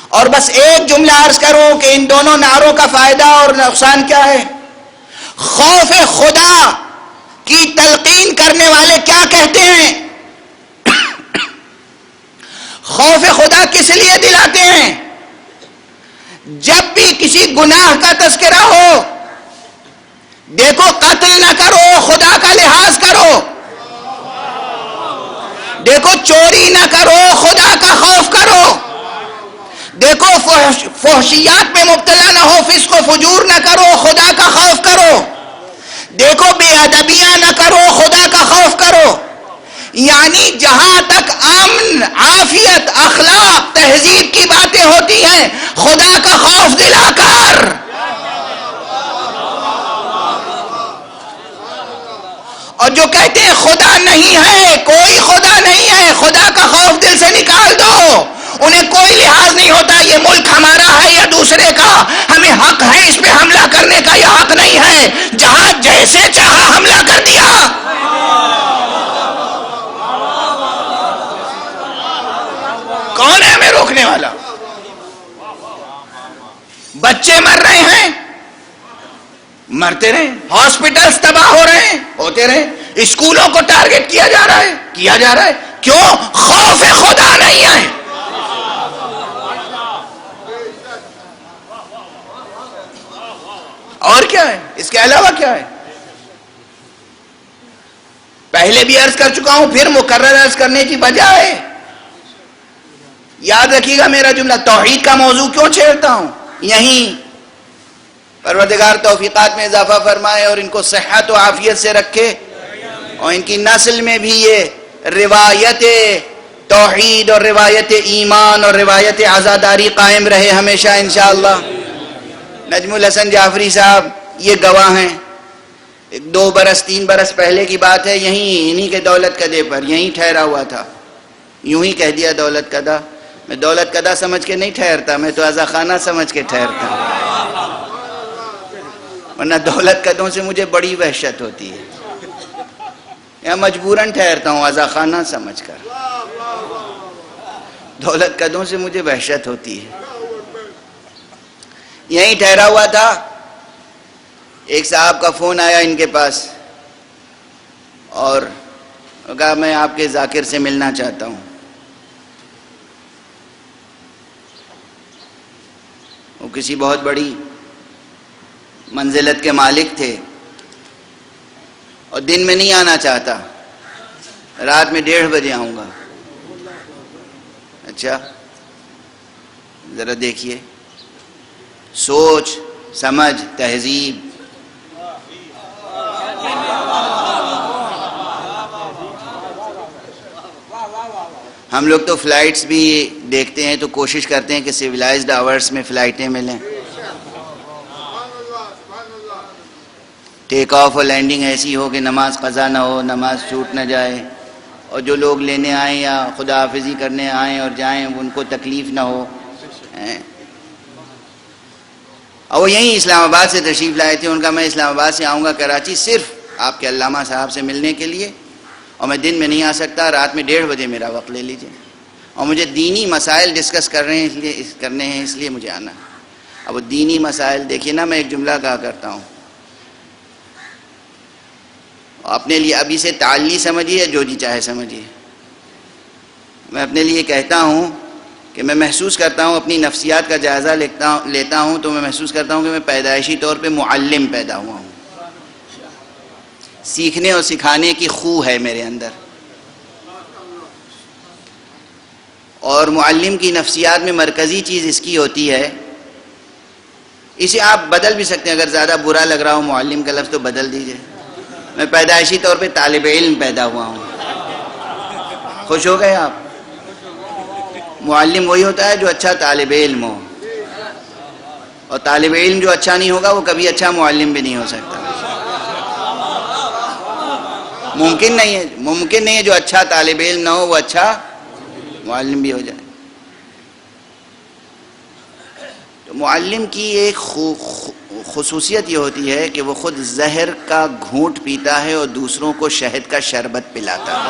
اور بس ایک جملہ عرض کروں کہ ان دونوں نعروں کا فائدہ اور نقصان کیا ہے. خوف خدا کی تلقین کرنے والے کیا کہتے ہیں؟ خوف خدا کس لیے دلاتے ہیں؟ جب بھی کسی گناہ کا تذکرہ ہو، دیکھو قتل نہ کرو، خدا کا لحاظ کرو. دیکھو چوری نہ کرو، خدا کا خوف کرو. دیکھو فحشیات میں مبتلا نہ ہو، فسق و فجور نہ کرو، خدا کا خوف کرو. دیکھو بے ادبیاں نہ کرو، خدا کا خوف کرو. یعنی جہاں تک امن، عافیت، اخلاق، تہذیب کی باتیں ہوتی ہیں، خدا کا خوف دلا کر. اور جو کہتے ہیں خدا نہیں ہے، کوئی خدا نہیں ہے، خدا کا خوف دل سے نکال دو. انہیں کوئی لحاظ نہیں ہوتا یہ ملک ہمارا ہے یا دوسرے کا، ہمیں حق ہے اس پہ حملہ کرنے کا یا حق نہیں ہے. جہاں جیسے چاہا حملہ کر دیا. کون ہے ہمیں روکنے والا؟ بچے مر رہے ہیں، مرتے رہے. ہاسپٹلز تباہ ہو رہے ہیں، ہوتے رہے. اسکولوں کو ٹارگٹ کیا جا رہا ہے. کیوں؟ خوف خدا نہیں ہے. اور کیا ہے؟ اس کے علاوہ کیا ہے؟ پہلے بھی عرض کر چکا ہوں، پھر مکرر عرض کرنے کی بجائے یاد رکھیے گا میرا جملہ. توحید کا موضوع کیوں چھیڑتا ہوں؟ یہیں پروردگار توفیقات میں اضافہ فرمائے اور ان کو صحت و عافیت سے رکھے، اور ان کی نسل میں بھی یہ روایت توحید اور روایت ایمان اور روایت عزاداری قائم رہے ہمیشہ انشاءاللہ. نجم الحسن جعفری صاحب یہ گواہ ہیں. 2 برس 3 برس پہلے کی بات ہے، یہیں انہی کے دولت کدے پر یہیں ٹھہرا ہوا تھا. یوں ہی کہہ دیا دولت کدہ. میں دولت کدہ سمجھ کے نہیں ٹھہرتا، میں تو عزا خانہ سمجھ کے ٹھہرتا ہوں، ورنہ دولت کدوں سے مجھے بڑی وحشت ہوتی ہے. یا مجبوراً ٹھہرتا ہوں عزا خانہ سمجھ کر. دولت کدوں سے مجھے وحشت ہوتی ہے. یہیں ٹھہرا ہوا تھا، ایک صاحب کا فون آیا ان کے پاس اور کہا میں آپ کے ذاکر سے ملنا چاہتا ہوں. وہ کسی بہت بڑی منزلت کے مالک تھے اور دن میں نہیں آنا چاہتا، رات میں 1:30 بجے آؤں گا. اچھا ذرا دیکھیے، سوچ سمجھ تہذیب. ہم لوگ تو فلائٹس بھی دیکھتے ہیں تو کوشش کرتے ہیں کہ سویلائزڈ آورس میں فلائٹیں ملیں، ٹیک آف اور لینڈنگ ایسی ہو کہ نماز قضا نہ ہو، نماز چھوٹ نہ جائے، اور جو لوگ لینے آئیں یا خدا حافظی کرنے آئیں اور جائیں ان کو تکلیف نہ ہو۔ اور وہ یہیں اسلام آباد سے تشریف لائے تھے، ان کا میں اسلام آباد سے آؤں گا کراچی صرف آپ کے علامہ صاحب سے ملنے کے لیے، اور میں دن میں نہیں آ سکتا، رات میں 1:30 بجے میرا وقت لے لیجئے، اور مجھے دینی مسائل ڈسکس کرنے ہیں اس لیے مجھے آنا ہے۔ اب وہ دینی مسائل دیکھیے نا، میں ایک جملہ کہا کرتا ہوں، اپنے لیے ابھی سے تعلی سمجھیے، جو جی چاہے سمجھیے، میں اپنے لیے کہتا ہوں کہ میں محسوس کرتا ہوں، اپنی نفسیات کا جائزہ لیتا ہوں تو میں محسوس کرتا ہوں کہ میں پیدائشی طور پہ معلم پیدا ہوا ہوں، سیکھنے اور سکھانے کی خو ہے میرے اندر، اور معلم کی نفسیات میں مرکزی چیز اس کی ہوتی ہے، اسے آپ بدل بھی سکتے ہیں، اگر زیادہ برا لگ رہا ہو معلم کا لفظ تو بدل دیجئے، میں پیدائشی طور پہ طالب علم پیدا ہوا ہوں۔ خوش ہو گئے آپ؟ معلم وہی ہوتا ہے جو اچھا طالب علم ہو، اور طالب علم جو اچھا نہیں ہوگا وہ کبھی اچھا معلم بھی نہیں ہو سکتا، ممکن نہیں ہے جو اچھا طالب علم نہ ہو وہ اچھا معلم بھی ہو جائے۔ تو معلم کی ایک خصوصیت یہ ہوتی ہے کہ وہ خود زہر کا گھونٹ پیتا ہے اور دوسروں کو شہد کا شربت پلاتا ہے۔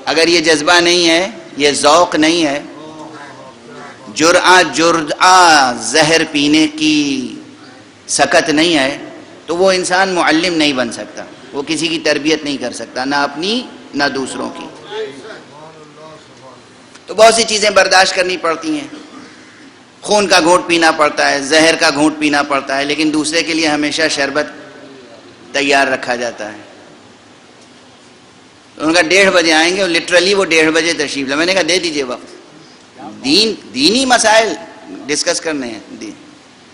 اگر یہ جذبہ نہیں ہے، یہ ذوق نہیں ہے، جرعہ زہر پینے کی سکت نہیں ہے، تو وہ انسان معلم نہیں بن سکتا، وہ کسی کی تربیت نہیں کر سکتا، نہ اپنی نہ دوسروں کی۔ تو بہت سی چیزیں برداشت کرنی پڑتی ہیں، خون کا گھونٹ پینا پڑتا ہے، زہر کا گھونٹ پینا پڑتا ہے، لیکن دوسرے کے لیے ہمیشہ شربت تیار رکھا جاتا ہے۔ ان کا 1:30 بجے آئیں گے اور لٹرلی وہ 1:30 بجے تشریف لائے، میں نے کہا دے دیجئے وقت، دینی مسائل ڈسکس کرنے ہیں،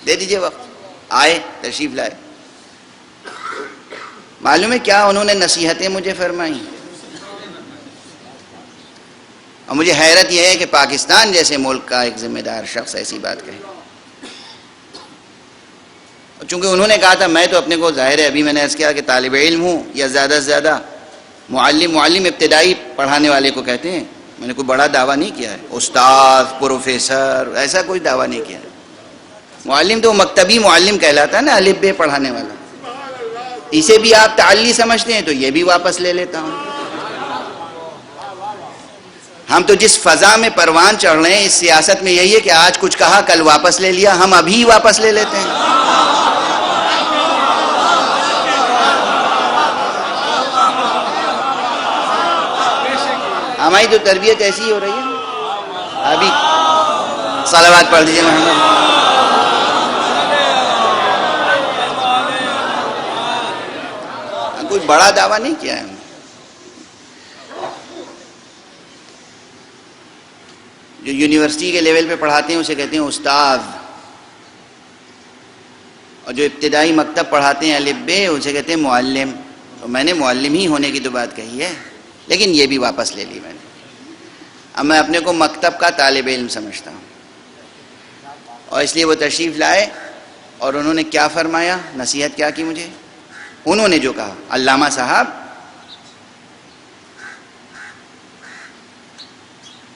دے دیجئے وقت، آئے تشریف لائے۔ معلوم ہے کیا انہوں نے نصیحتیں مجھے فرمائیں، اور مجھے حیرت یہ ہے کہ پاکستان جیسے ملک کا ایک ذمہ دار شخص ایسی بات کہے۔ چونکہ انہوں نے کہا تھا، میں تو اپنے کو ظاہر ہے ابھی میں نے عرض کیا کہ طالب علم ہوں، یا زیادہ سے زیادہ معلم ابتدائی پڑھانے والے کو کہتے ہیں، میں نے کوئی بڑا دعویٰ نہیں کیا ہے، استاد پروفیسر ایسا کوئی دعویٰ نہیں کیا ہے۔ معلم تو مکتبی معلم کہلاتا ہے نا، الف ب پڑھانے والا، اسے بھی آپ تعلی سمجھتے ہیں تو یہ بھی واپس لے لیتا ہوں۔ ہم تو جس فضا میں پروان چڑھ رہے ہیں اس سیاست میں یہی ہے کہ آج کچھ کہا کل واپس لے لیا، ہم ابھی واپس لے لیتے ہیں۔ ہماری تو تربیت ایسی ہی ہو رہی ہے۔ ابھی صلوات پڑھ دیجیے محمد۔ کوئی بڑا دعویٰ نہیں کیا ہے۔ جو یونیورسٹی کے لیول پہ پڑھاتے ہیں اسے کہتے ہیں استاد، اور جو ابتدائی مکتب پڑھاتے ہیں الف ب اسے کہتے ہیں معلم۔ تو میں نے معلم ہی ہونے کی تو بات کہی ہے، لیکن یہ بھی واپس لے لی میں نے۔ اب میں اپنے کو مکتب کا طالب علم سمجھتا ہوں، اور اس لیے وہ تشریف لائے، اور انہوں نے کیا فرمایا، نصیحت کیا کی مجھے، انہوں نے جو کہا، علامہ صاحب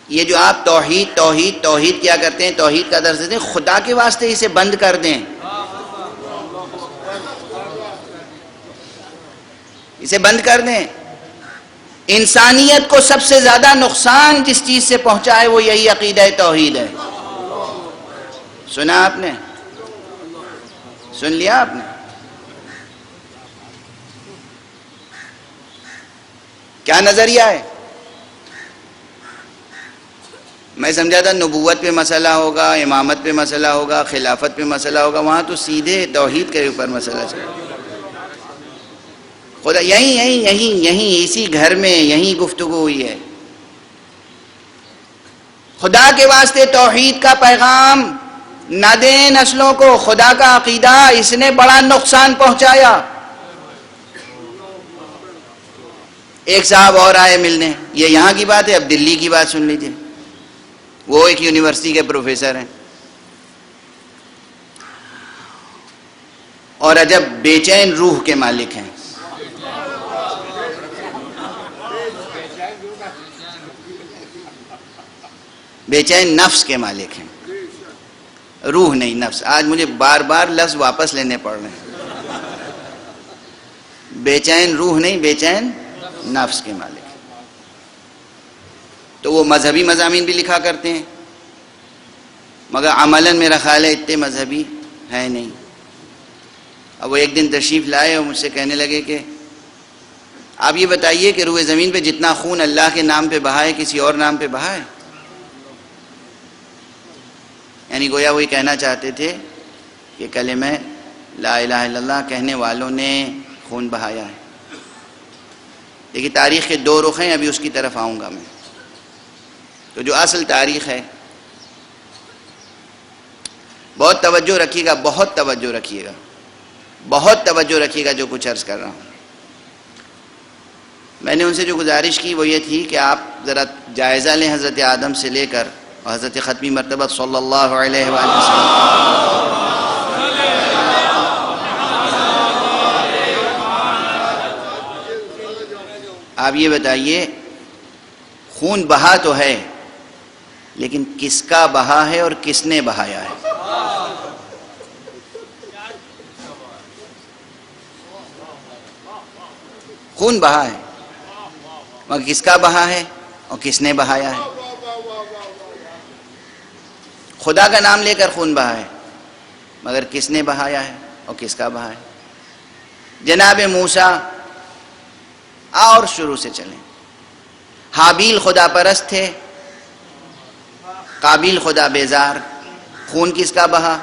یہ جو آپ توحید کیا کرتے ہیں، توحید کا درس دیتے ہیں، خدا کے واسطے اسے بند کر دیں، اسے بند کر دیں۔ انسانیت کو سب سے زیادہ نقصان جس چیز سے پہنچا ہے وہ یہی عقیدہ توحید ہے۔ سنا آپ نے؟ سن لیا آپ نے؟ کیا نظریہ ہے؟ میں سمجھا تھا نبوت پہ مسئلہ ہوگا، امامت پہ مسئلہ ہوگا، خلافت پہ مسئلہ ہوگا، وہاں تو سیدھے توحید کے اوپر مسئلہ چل رہا ہے۔ خدا یہیں اسی گھر میں یہیں گفتگو ہوئی ہے۔ خدا کے واسطے توحید کا پیغام نہ دیں نسلوں کو خدا کا عقیدہ، اس نے بڑا نقصان پہنچایا۔ ایک صاحب اور آئے ملنے، یہ یہاں کی بات ہے، اب دلی کی بات سن لیجیے۔ وہ ایک یونیورسٹی کے پروفیسر ہیں، اور عجب بے چین روح کے مالک ہیں۔ بے چین نفس کے مالک ہیں، روح نہیں نفس۔ آج مجھے بار بار لفظ واپس لینے پڑ رہے ہیں۔ بے چین روح نہیں، بے چین نفس کے مالک۔ تو وہ مذہبی مضامین بھی لکھا کرتے ہیں، مگر عملاً میرا خیال ہے اتنے مذہبی ہے نہیں۔ اب وہ ایک دن تشریف لائے اور مجھ سے کہنے لگے کہ آپ یہ بتائیے کہ روئے زمین پہ جتنا خون اللہ کے نام پہ بہا ہے کسی اور نام پہ بہا ہے؟ یعنی گویا وہی کہنا چاہتے تھے کہ کلمہ لا الہ الا اللہ کہنے والوں نے خون بہایا ہے۔ دیکھیے تاریخ کے دو رخ ہیں، ابھی اس کی طرف آؤں گا میں۔ تو جو اصل تاریخ ہے، بہت توجہ رکھیے گا، بہت توجہ رکھیے گا، بہت توجہ رکھیے گا جو کچھ عرض کر رہا ہوں۔ میں نے ان سے جو گزارش کی وہ یہ تھی کہ آپ ذرا جائزہ لیں حضرت آدم سے لے کر اور حضرت ختمی مرتبہ صلی اللہ علیہ وآلہ وسلم۔ آپ یہ بتائیے خون بہا تو ہے، لیکن کس کا بہا ہے اور کس نے بہایا ہے؟ خون بہا ہے، مگر کس کا بہا ہے اور کس نے بہایا ہے؟ خدا کا نام لے کر خون بہا ہے، مگر کس نے بہایا ہے اور کس کا بہا ہے؟ جناب موسیٰ، اور شروع سے چلیں۔ حابیل خدا پرست تھے، قابیل خدا بیزار، خون کس کا بہا؟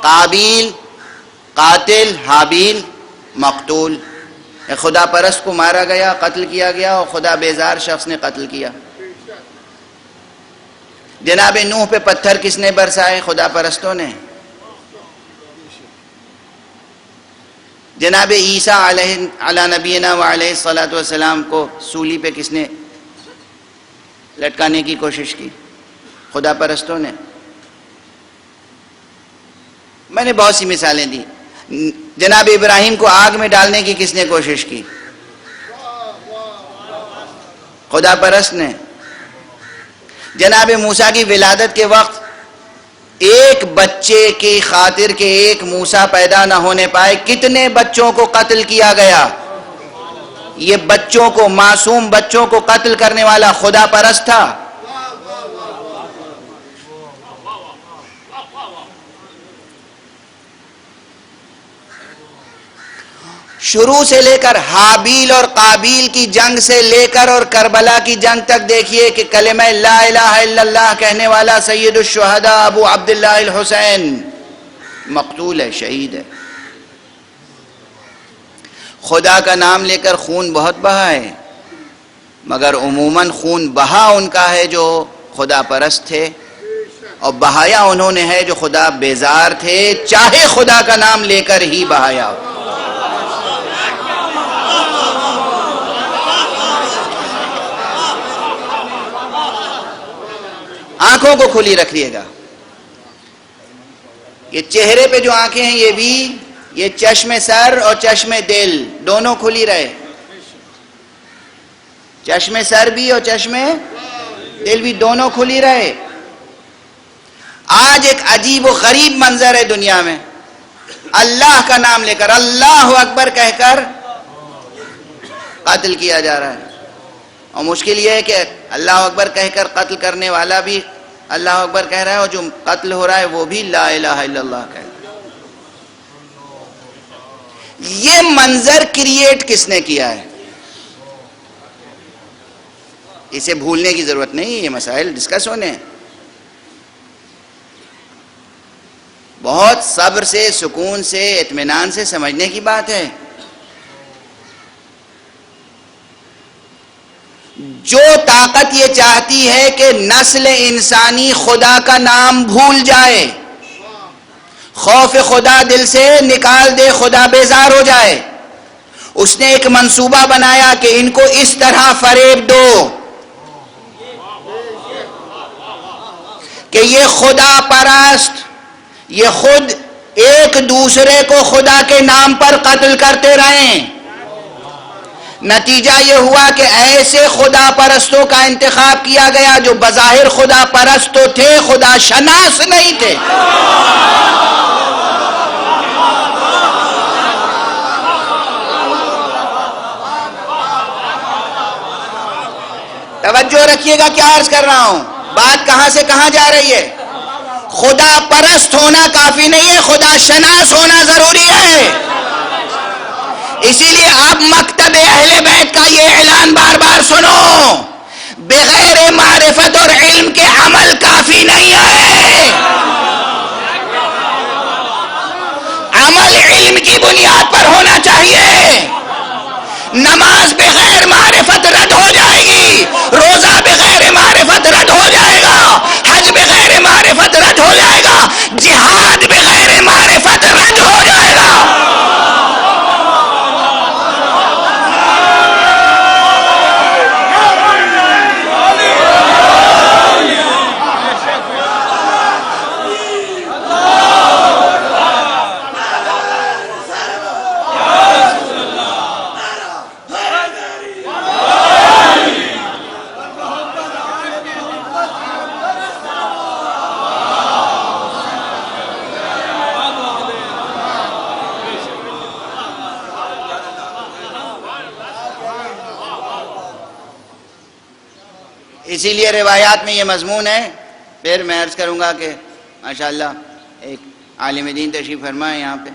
قابیل قاتل، حابیل مقتول۔ خدا پرست کو مارا گیا، قتل کیا گیا، اور خدا بیزار شخص نے قتل کیا۔ جناب نوح پہ پتھر کس نے برسائے؟ خدا پرستوں نے۔ جناب عیسیٰ علیہ نبینا وعلیہ الصلاۃ والسلام کو سولی پہ کس نے لٹکانے کی کوشش کی؟ خدا پرستوں نے۔ میں نے بہت سی مثالیں دی۔ جناب ابراہیم کو آگ میں ڈالنے کی کس نے کوشش کی؟ خدا پرست نے۔ جناب موسیٰ کی ولادت کے وقت ایک بچے کی خاطر کہ ایک موسیٰ پیدا نہ ہونے پائے کتنے بچوں کو قتل کیا گیا؟ یہ بچوں کو، معصوم بچوں کو قتل کرنے والا خدا پرست تھا۔ شروع سے لے کر حابیل اور قابیل کی جنگ سے لے کر اور کربلا کی جنگ تک دیکھیے کہ کلمہ لا الہ الا اللہ کہنے والا سید الشہداء ابو عبداللہ الحسین مقتول ہے، شہید ہے۔ خدا کا نام لے کر خون بہت بہا ہے، مگر عموماً خون بہا ان کا ہے جو خدا پرست تھے، اور بہایا انہوں نے ہے جو خدا بیزار تھے، چاہے خدا کا نام لے کر ہی بہایا ہو۔ آنکھوں کو کھلی رکھیے گا۔ یہ چہرے پہ جو آنکھیں ہیں یہ بھی، یہ چشم سر اور چشم دل دونوں کھلی رہے، چشم سر بھی اور چشم دل بھی دونوں کھلی رہے۔ آج ایک عجیب و غریب منظر ہے دنیا میں، اللہ کا نام لے کر، اللہ اکبر کہہ کر قتل کیا جا رہا ہے، اور مشکل یہ ہے کہ اللہ اکبر کہہ کر قتل کرنے والا بھی اللہ اکبر کہہ رہا ہے، اور جو قتل ہو رہا ہے وہ بھی لا الہ الا اللہ کہہ رہا ہے۔ یہ منظر کریٹ کس نے کیا ہے؟ اسے بھولنے کی ضرورت نہیں، یہ مسائل ڈسکس ہونے ہیں۔ بہت صبر سے، سکون سے، اطمینان سے سمجھنے کی بات ہے۔ جو طاقت یہ چاہتی ہے کہ نسل انسانی خدا کا نام بھول جائے، خوف خدا دل سے نکال دے، خدا بیزار ہو جائے، اس نے ایک منصوبہ بنایا کہ ان کو اس طرح فریب دو کہ یہ خدا پرست، یہ خود ایک دوسرے کو خدا کے نام پر قتل کرتے رہیں۔ نتیجہ یہ ہوا کہ ایسے خدا پرستوں کا انتخاب کیا گیا جو بظاہر خدا پرست تو تھے، خدا شناس نہیں تھے۔ توجہ رکھیے گا کیا عرض کر رہا ہوں، بات کہاں سے کہاں جا رہی ہے۔ خدا پرست ہونا کافی نہیں ہے، خدا شناس ہونا ضروری ہے۔ اسی لیے اب مکتب اہل بیت کا یہ اعلان بار بار سنو، بغیر معرفت اور علم کے عمل کافی نہیں ہے، عمل علم کی بنیاد پر ہونا چاہیے۔ نماز بغیر معرفت رد ہو جائے گی، روزہ بغیر معرفت رد ہو جائے گا، حج بغیر معرفت رد ہو جائے گا، جہاد بغیر معرفت رد ہو جائے گا۔ اسی لیے روایات میں یہ مضمون ہے۔ پھر میں عرض کروں گا کہ ماشاءاللہ ایک عالم دین تشریف فرمائے یہاں پہ،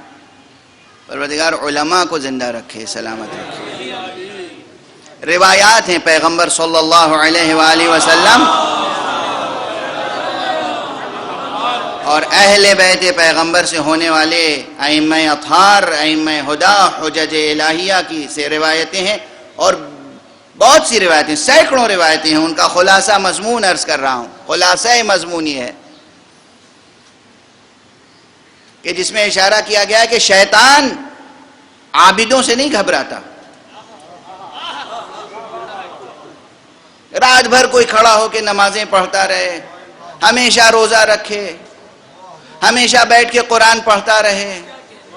پروردگار علماء کو زندہ رکھے، سلامت رکھے۔ روایات ہیں پیغمبر صلی اللہ علیہ وآلہ وسلم اور اہل بیت پیغمبر سے ہونے والے ائمہ اطہار، ائمہ ہدا، حجج الہیہ کی سے روایتیں ہیں، اور بہت سی روایتیں، سینکڑوں روایتیں ہیں۔ ان کا خلاصہ مضمون عرض کر رہا ہوں، خلاصہ مضمون یہ ہے کہ جس میں اشارہ کیا گیا ہے کہ شیطان عابدوں سے نہیں گھبراتا۔ رات بھر کوئی کھڑا ہو کے نمازیں پڑھتا رہے، ہمیشہ روزہ رکھے، ہمیشہ بیٹھ کے قرآن پڑھتا رہے،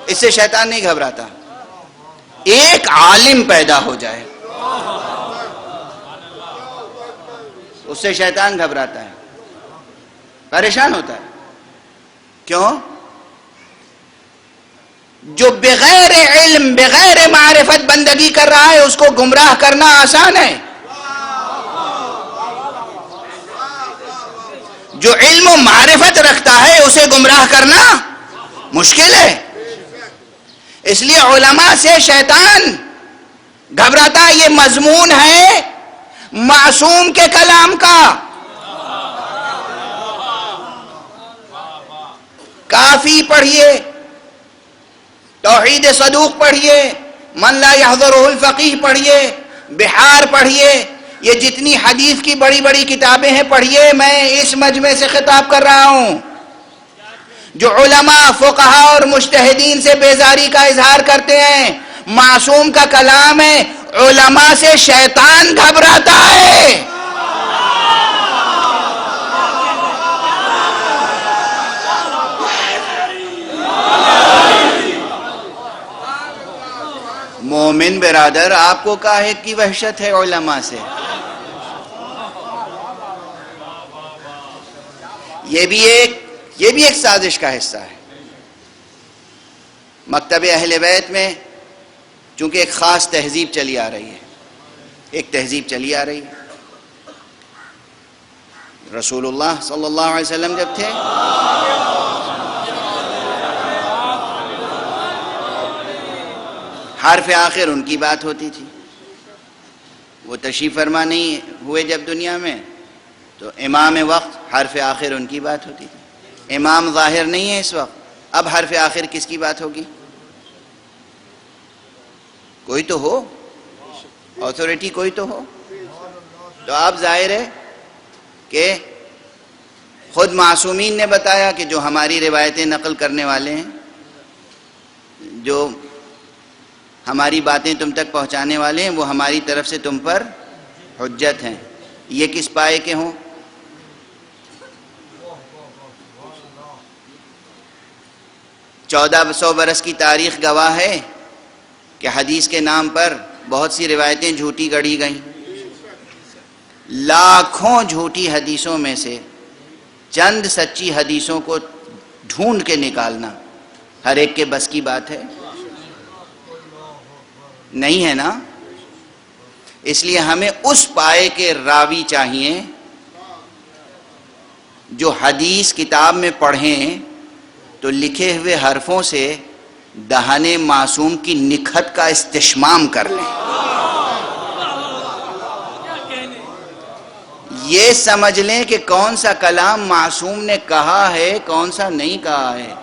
اس سے شیطان نہیں گھبراتا۔ ایک عالم پیدا ہو جائے، اس سے شیطان گھبراتا ہے، پریشان ہوتا ہے۔ کیوں؟ جو بغیر علم، بغیر معرفت بندگی کر رہا ہے، اس کو گمراہ کرنا آسان ہے۔ جو علم و معرفت رکھتا ہے اسے گمراہ کرنا مشکل ہے۔ اس لیے علماء سے شیطان گھبراتا ہے۔ یہ مضمون ہے معصوم کے کلام کا۔ کافی پڑھیے، توحید صدوق پڑھیے، من لا يحضره الفقیہ پڑھیے، بحار پڑھیے، یہ جتنی حدیث کی بڑی بڑی کتابیں ہیں پڑھیے۔ میں اس مجمع سے خطاب کر رہا ہوں۔ جو علماء، فقہاء اور مجتہدین سے بیزاری کا اظہار کرتے ہیں، معصوم کا کلام ہے، علماء سے شیطان گھبراتا ہے۔ مومن برادر، آپ کو کاہے کی وحشت ہے علماء سے؟ یہ بھی ایک سازش کا حصہ ہے۔ مکتب اہل بیت میں چونکہ ایک خاص تہذیب چلی آ رہی ہے، ایک تہذیب چلی آ رہی ہے۔ رسول اللہ صلی اللہ علیہ وسلم جب تھے، حرف آخر ان کی بات ہوتی تھی۔ وہ تشریف فرما نہیں ہوئے جب دنیا میں، تو امام وقت حرف آخر ان کی بات ہوتی تھی۔ امام ظاہر نہیں ہے اس وقت، اب حرف آخر کس کی بات ہوگی؟ کوئی تو ہو، اتھارٹی کوئی تو ہو۔ تو اب ظاہر ہے کہ خود معصومین نے بتایا کہ جو ہماری روایتیں نقل کرنے والے ہیں، جو ہماری باتیں تم تک پہنچانے والے ہیں، وہ ہماری طرف سے تم پر حجت ہیں۔ یہ کس پائے کے ہوں؟ 1400 برس کی تاریخ گواہ ہے کہ حدیث کے نام پر بہت سی روایتیں جھوٹی گڑھی گئیں۔ لاکھوں جھوٹی حدیثوں میں سے چند سچی حدیثوں کو ڈھونڈ کے نکالنا ہر ایک کے بس کی بات ہے؟ نہیں ہے نا؟ اس لیے ہمیں اس پائے کے راوی چاہیے جو حدیث کتاب میں پڑھیں تو لکھے ہوئے حرفوں سے دہان معصوم کی نکھت کا استشمام کر لیں، یہ سمجھ لیں کہ کون سا کلام معصوم نے کہا ہے، کون سا نہیں کہا ہے۔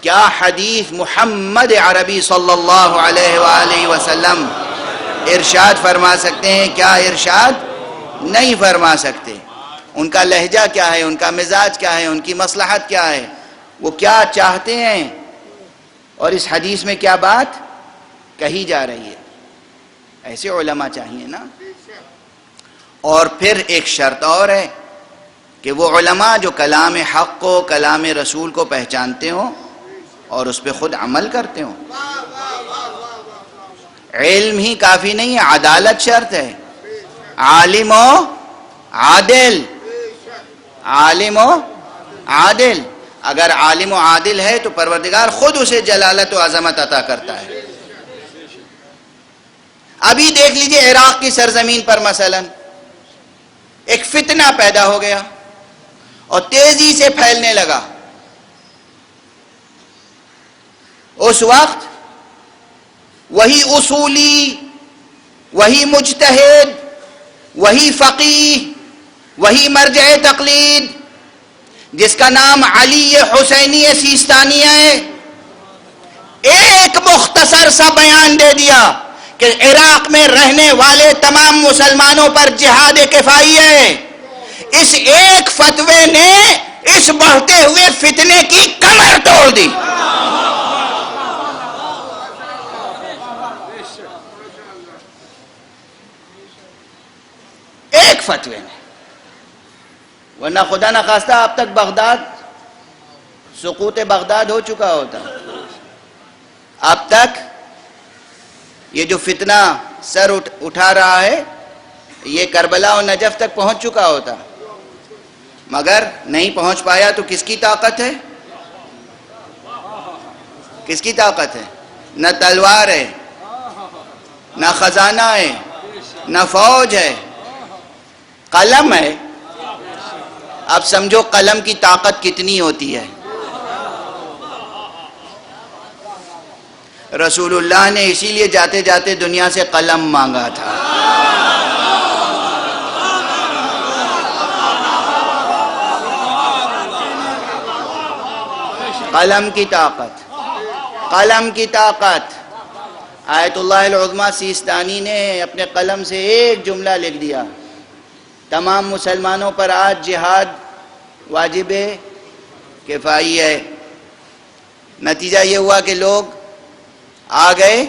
کیا حدیث محمد عربی صلی اللہ علیہ وآلہ وسلم ارشاد فرما سکتے ہیں، کیا ارشاد نہیں فرما سکتے؟ ان کا لہجہ کیا ہے، ان کا مزاج کیا ہے، ان کی مصلحت کیا ہے، وہ کیا چاہتے ہیں، اور اس حدیث میں کیا بات کہی جا رہی ہے۔ ایسے علماء چاہیے نا۔ اور پھر ایک شرط اور ہے کہ وہ علماء جو کلام حق کو، کلام رسول کو پہچانتے ہوں اور اس پہ خود عمل کرتے ہوں۔ علم ہی کافی نہیں ہے، عدالت شرط ہے۔ عالم و عادل، عالم و عادل۔ اگر عالم و عادل ہے تو پروردگار خود اسے جلالت و عظمت عطا کرتا ہے۔ ابھی دیکھ لیجئے عراق کی سرزمین پر مثلا ایک فتنہ پیدا ہو گیا اور تیزی سے پھیلنے لگا۔ اس وقت وہی اصولی، وہی مجتہد، وہی فقیہ، وہی مرجع تقلید جس کا نام علی حسینی سیستانی ہے، ایک مختصر سا بیان دے دیا کہ عراق میں رہنے والے تمام مسلمانوں پر جہاد کفائی ہے۔ اس ایک فتوے نے اس بڑھتے ہوئے فتنے کی کمر توڑ دی۔ ایک فتوے نے، ورنہ خدا نخواستہ اب تک بغداد، سقوط بغداد ہو چکا ہوتا۔ اب تک یہ جو فتنہ سر اٹھا رہا ہے یہ کربلا اور نجف تک پہنچ چکا ہوتا، مگر نہیں پہنچ پایا۔ تو کس کی طاقت ہے؟ کس کی طاقت ہے؟ نہ تلوار ہے، نہ خزانہ ہے، نہ فوج ہے، قلم ہے۔ اب سمجھو قلم کی طاقت کتنی ہوتی ہے۔ رسول اللہ نے اسی لیے جاتے جاتے دنیا سے قلم مانگا تھا۔ قلم کی طاقت، قلم کی طاقت۔ آیت اللہ العظمیٰ سیستانی نے اپنے قلم سے ایک جملہ لکھ دیا، تمام مسلمانوں پر آج جہاد واجب کفائی ہے۔ نتیجہ یہ ہوا کہ لوگ آ گئے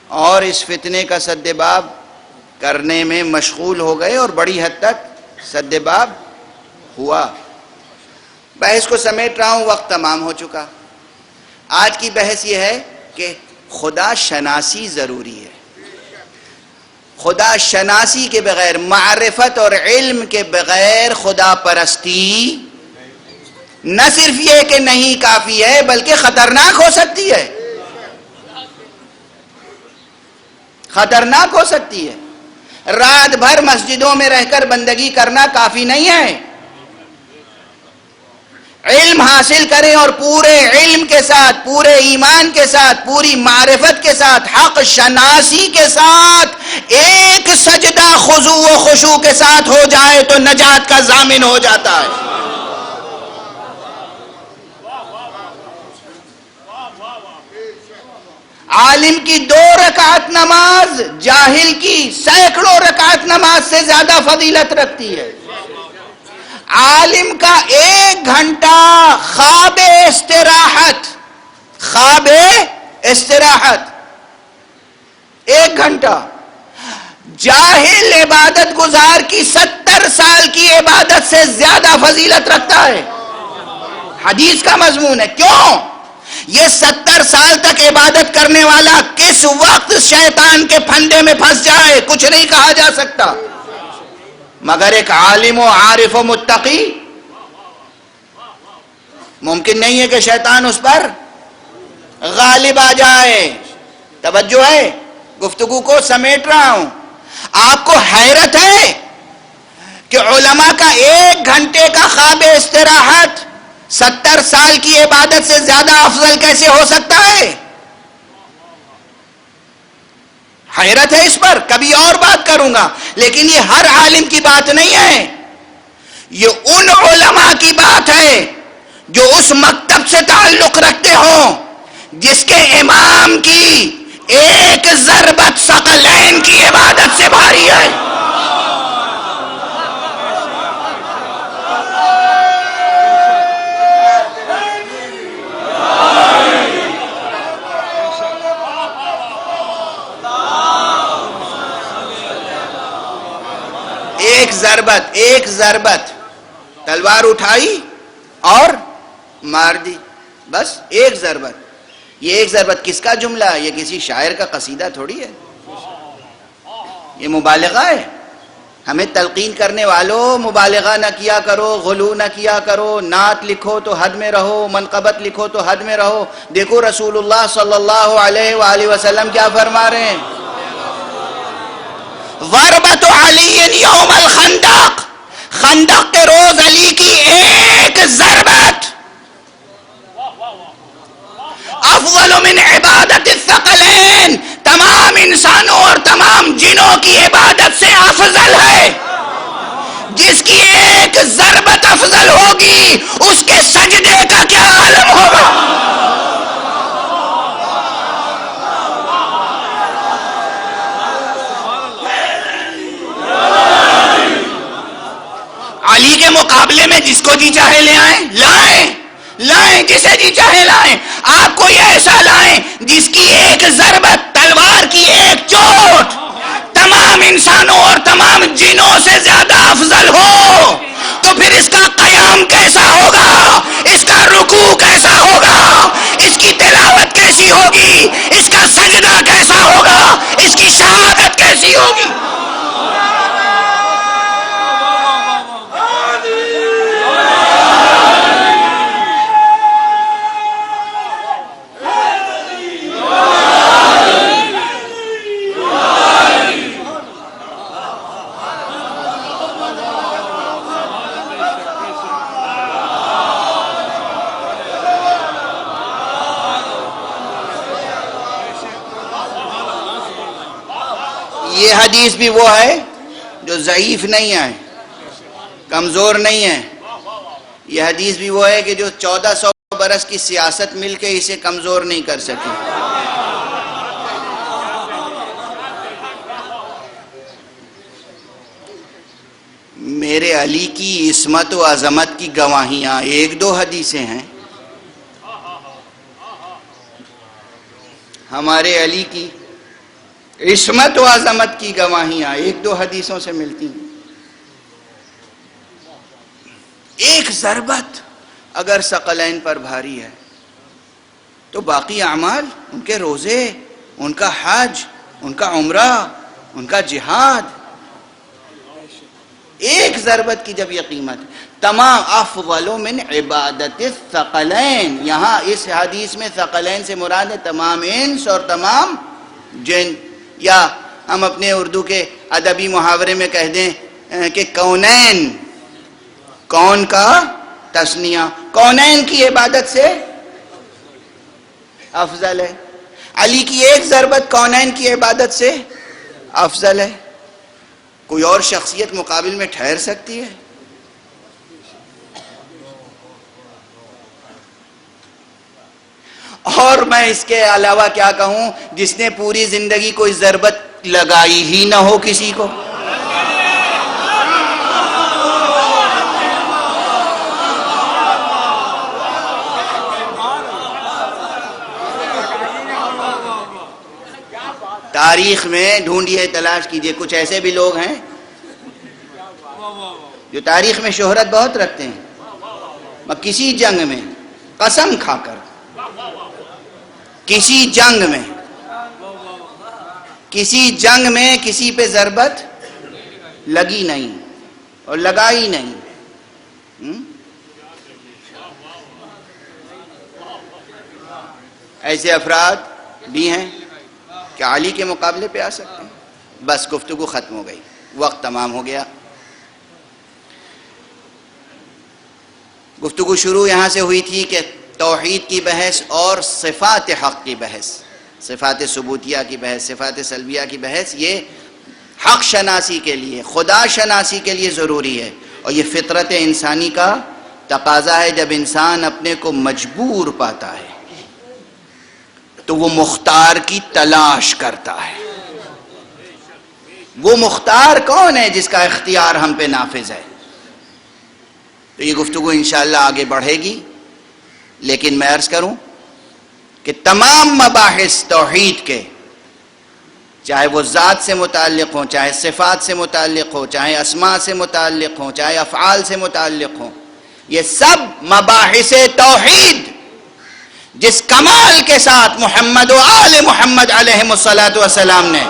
اور اس فتنے کا سدباب کرنے میں مشغول ہو گئے اور بڑی حد تک سدباب ہوا۔ بحث کو سمیٹ رہا ہوں، وقت تمام ہو چکا۔ آج کی بحث یہ ہے کہ خدا شناسی ضروری ہے۔ خدا شناسی کے بغیر، معرفت اور علم کے بغیر خدا پرستی نہ صرف یہ کہ نہیں کافی ہے بلکہ خطرناک ہو سکتی ہے، خطرناک ہو سکتی ہے۔ رات بھر مسجدوں میں رہ کر بندگی کرنا کافی نہیں ہے۔ علم حاصل کریں اور پورے علم کے ساتھ، پورے ایمان کے ساتھ، پوری معرفت کے ساتھ، حق شناسی کے ساتھ ایک سجدہ خضوع و خشوع کے ساتھ ہو جائے تو نجات کا ضامن ہو جاتا ہے۔ عالم کی 2 رکعت نماز جاہل کی سینکڑوں رکعت نماز سے زیادہ فضیلت رکھتی ہے. عالم کا 1 گھنٹہ خواب استراحت 1 گھنٹہ جاہل عبادت گزار کی 70 سال کی عبادت سے زیادہ فضیلت رکھتا ہے. حدیث کا مضمون ہے. کیوں؟ یہ 70 سال تک عبادت کرنے والا کس وقت شیطان کے پھندے میں پھنس جائے کچھ نہیں کہا جا سکتا، مگر ایک عالم و عارف و متقی ممکن نہیں ہے کہ شیطان اس پر غالب آ جائے. توجہ ہے، گفتگو کو سمیٹ رہا ہوں. آپ کو حیرت ہے کہ علماء کا 1 گھنٹے کا خواب استراحت 70 سال کی عبادت سے زیادہ افضل کیسے ہو سکتا ہے؟ حیرت ہے اس پر، کبھی اور بات کروں گا. لیکن یہ ہر عالم کی بات نہیں ہے، یہ ان علماء کی بات ہے جو اس مکتب سے تعلق رکھتے ہوں جس کے امام کی 1 ضربت ثقلین کی عبادت سے بھاری ہے. ایک ضربت تلوار اٹھائی اور مار دی، بس 1 ضربت. یہ 1 ضربت کس کا جملہ ہے؟ یہ کسی شاعر کا قصیدہ تھوڑی ہے، یہ مبالغہ ہے. ہمیں تلقین کرنے والوں مبالغہ نہ کیا کرو، غلو نہ کیا کرو، نعت لکھو تو حد میں رہو، منقبت لکھو تو حد میں رہو. دیکھو رسول اللہ صلی اللہ علیہ وآلہ وسلم کیا فرما رہے ہیں؟ ضربت علی یوم الخندق، خندق کے روز علی کی 1 ضربت افضل من عبادت الثقلین، تمام انسانوں اور تمام جنوں کی عبادت سے افضل ہے. جس کی 1 ضربت افضل ہوگی اس کے سجدے کا کیا عالم ہوگا؟ علی کے مقابلے میں جس کو جی چاہے لے آئیں، لائیں جسے جی چاہے لائیں. آپ کوئی ایسا لائیں جس کی 1 ضربت تلوار کی 1 چوٹ تمام انسانوں اور تمام جنوں سے زیادہ افضل ہو، تو پھر اس کا قیام کیسا ہوگا، اس کا رکوع کیسا ہوگا، اس کی تلاوت کیسی ہوگی، اس کا سجدہ کیسا ہوگا، اس کی شہادت کیسی ہوگی. یہ حدیث بھی وہ ہے جو ضعیف نہیں ہے، کمزور نہیں ہے. یہ حدیث بھی وہ ہے کہ جو 1400 برس کی سیاست مل کے اسے کمزور نہیں کر سکی. میرے علی کی عصمت و عظمت کی گواہیاں 1-2 حدیثیں ہیں. ہمارے علی کی عصمت و عظمت کی گواہیاں 1-2 حدیثوں سے ملتی ہیں. 1 ضربت اگر ثقلین پر بھاری ہے تو باقی اعمال، ان کے روزے، ان کا حج، ان کا عمرہ، ان کا جہاد، 1 ضربت کی جب یہ قیمت ہے. تمام افضل من عبادت الثقلین، یہاں اس حدیث میں ثقلین سے مراد ہے تمام انس اور تمام جن، یا ہم اپنے اردو کے ادبی محاورے میں کہہ دیں کہ کونین، کون کا تثنیہ، کونین کی عبادت سے افضل ہے. علی کی 1 ضربت کونین کی عبادت سے افضل ہے. کوئی اور شخصیت مقابل میں ٹھہر سکتی ہے؟ اور میں اس کے علاوہ کیا کہوں، جس نے پوری زندگی کوئی ضربت لگائی ہی نہ ہو کسی کو. تاریخ میں ڈھونڈیے، تلاش کیجئے، کچھ ایسے بھی لوگ ہیں جو تاریخ میں شہرت بہت رکھتے ہیں، مگر کسی جنگ میں قسم کھا کر، کسی جنگ میں کسی پہ ضربت لگی نہیں اور لگائی نہیں. ایسے افراد بھی ہیں کہ علی کے مقابلے پہ آ سکتے ہیں. بس گفتگو ختم ہو گئی، وقت تمام ہو گیا. گفتگو شروع یہاں سے ہوئی تھی کہ توحید کی بحث اور صفات حق کی بحث، صفات ثبوتیہ کی بحث، صفات سلبیہ کی بحث، یہ حق شناسی کے لیے، خدا شناسی کے لیے ضروری ہے. اور یہ فطرت انسانی کا تقاضا ہے. جب انسان اپنے کو مجبور پاتا ہے تو وہ مختار کی تلاش کرتا ہے. وہ مختار کون ہے جس کا اختیار ہم پہ نافذ ہے؟ تو یہ گفتگو انشاءاللہ آگے بڑھے گی، لیکن میں عرض کروں کہ تمام مباحث توحید کے، چاہے وہ ذات سے متعلق ہوں، چاہے صفات سے متعلق ہو، چاہے اسماء سے متعلق ہوں، چاہے افعال سے متعلق ہوں، یہ سب مباحث توحید جس کمال کے ساتھ محمد و آل محمد علیہ السلام نے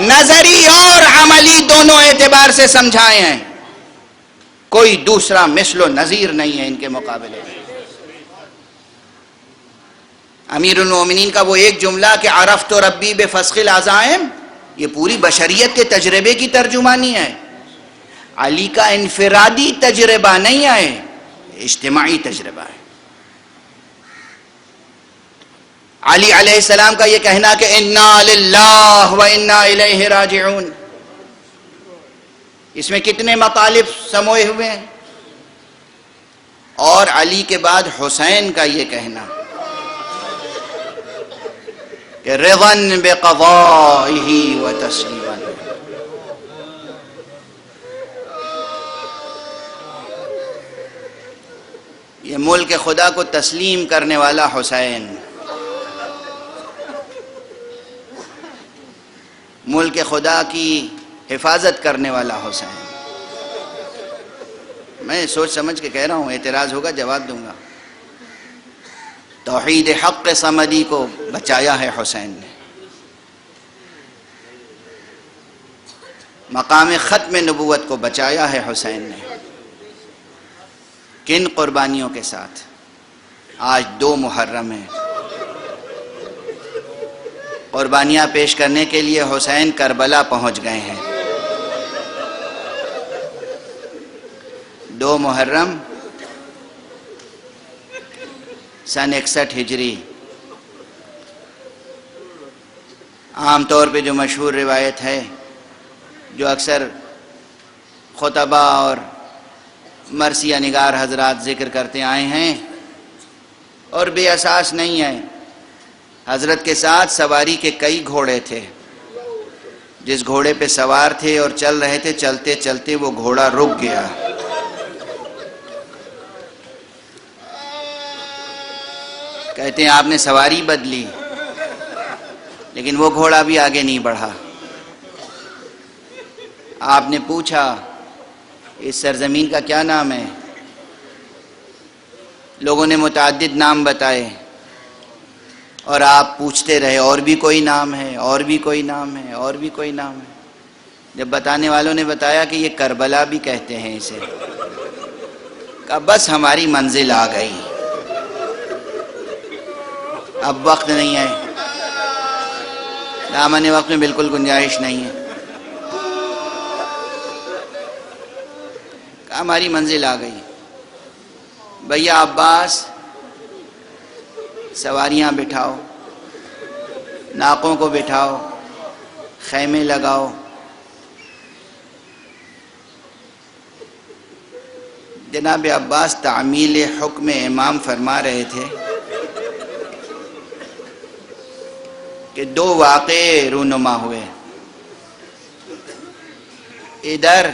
نظری اور عملی دونوں اعتبار سے سمجھائے ہیں، کوئی دوسرا مثل و نظیر نہیں ہے ان کے مقابلے میں. امیر المومنین کا وہ ایک جملہ کہ عرفت ربی بفسخ العزائم، یہ پوری بشریت کے تجربے کی ترجمانی ہے. علی کا انفرادی تجربہ نہیں ہے، اجتماعی تجربہ ہے. علی علیہ السلام کا یہ کہنا کہ انا للہ و انا الیہ راجعون، اس میں کتنے مطالب سموئے ہوئے ہیں. اور علی کے بعد حسین کا یہ کہنا کہ رضا بقضائہ و تسلیما. یہ ملک خدا کو تسلیم کرنے والا حسین، ملک خدا کی حفاظت کرنے والا حسین. میں سوچ سمجھ کے کہہ رہا ہوں، اعتراض ہوگا جواب دوں گا. توحید حق صمدی کو بچایا ہے حسین نے، مقام ختم نبوت کو بچایا ہے حسین نے. کن قربانیوں کے ساتھ؟ آج 2 محرم ہے. قربانیاں پیش کرنے کے لیے حسین کربلا پہنچ گئے ہیں. 2 محرم سن 61 ہجری. عام طور پہ جو مشہور روایت ہے، جو اکثر خطبہ اور مرثیہ نگار حضرات ذکر کرتے آئے ہیں اور بے اساس نہیں ہے. حضرت کے ساتھ سواری کے کئی گھوڑے تھے. جس گھوڑے پہ سوار تھے اور چل رہے تھے، چلتے چلتے وہ گھوڑا رک گیا. کہتے ہیں آپ نے سواری بدلی، لیکن وہ گھوڑا بھی آگے نہیں بڑھا. آپ نے پوچھا اس سرزمین کا کیا نام ہے؟ لوگوں نے متعدد نام بتائے اور آپ پوچھتے رہے اور بھی کوئی نام ہے، اور بھی کوئی نام ہے، اور بھی کوئی نام ہے. جب بتانے والوں نے بتایا کہ یہ کربلا بھی کہتے ہیں اسے، کہا بس ہماری منزل آ گئی، اب وقت نہیں ہے، دامن وقت میں بالکل گنجائش نہیں ہے. کہا ہماری منزل آ گئی. بھیا عباس سواریاں بٹھاؤ، ناقوں کو بٹھاؤ، خیمے لگاؤ. جناب عباس تعمیل حکم امام فرما رہے تھے کہ دو واقعے رونما ہوئے. ادھر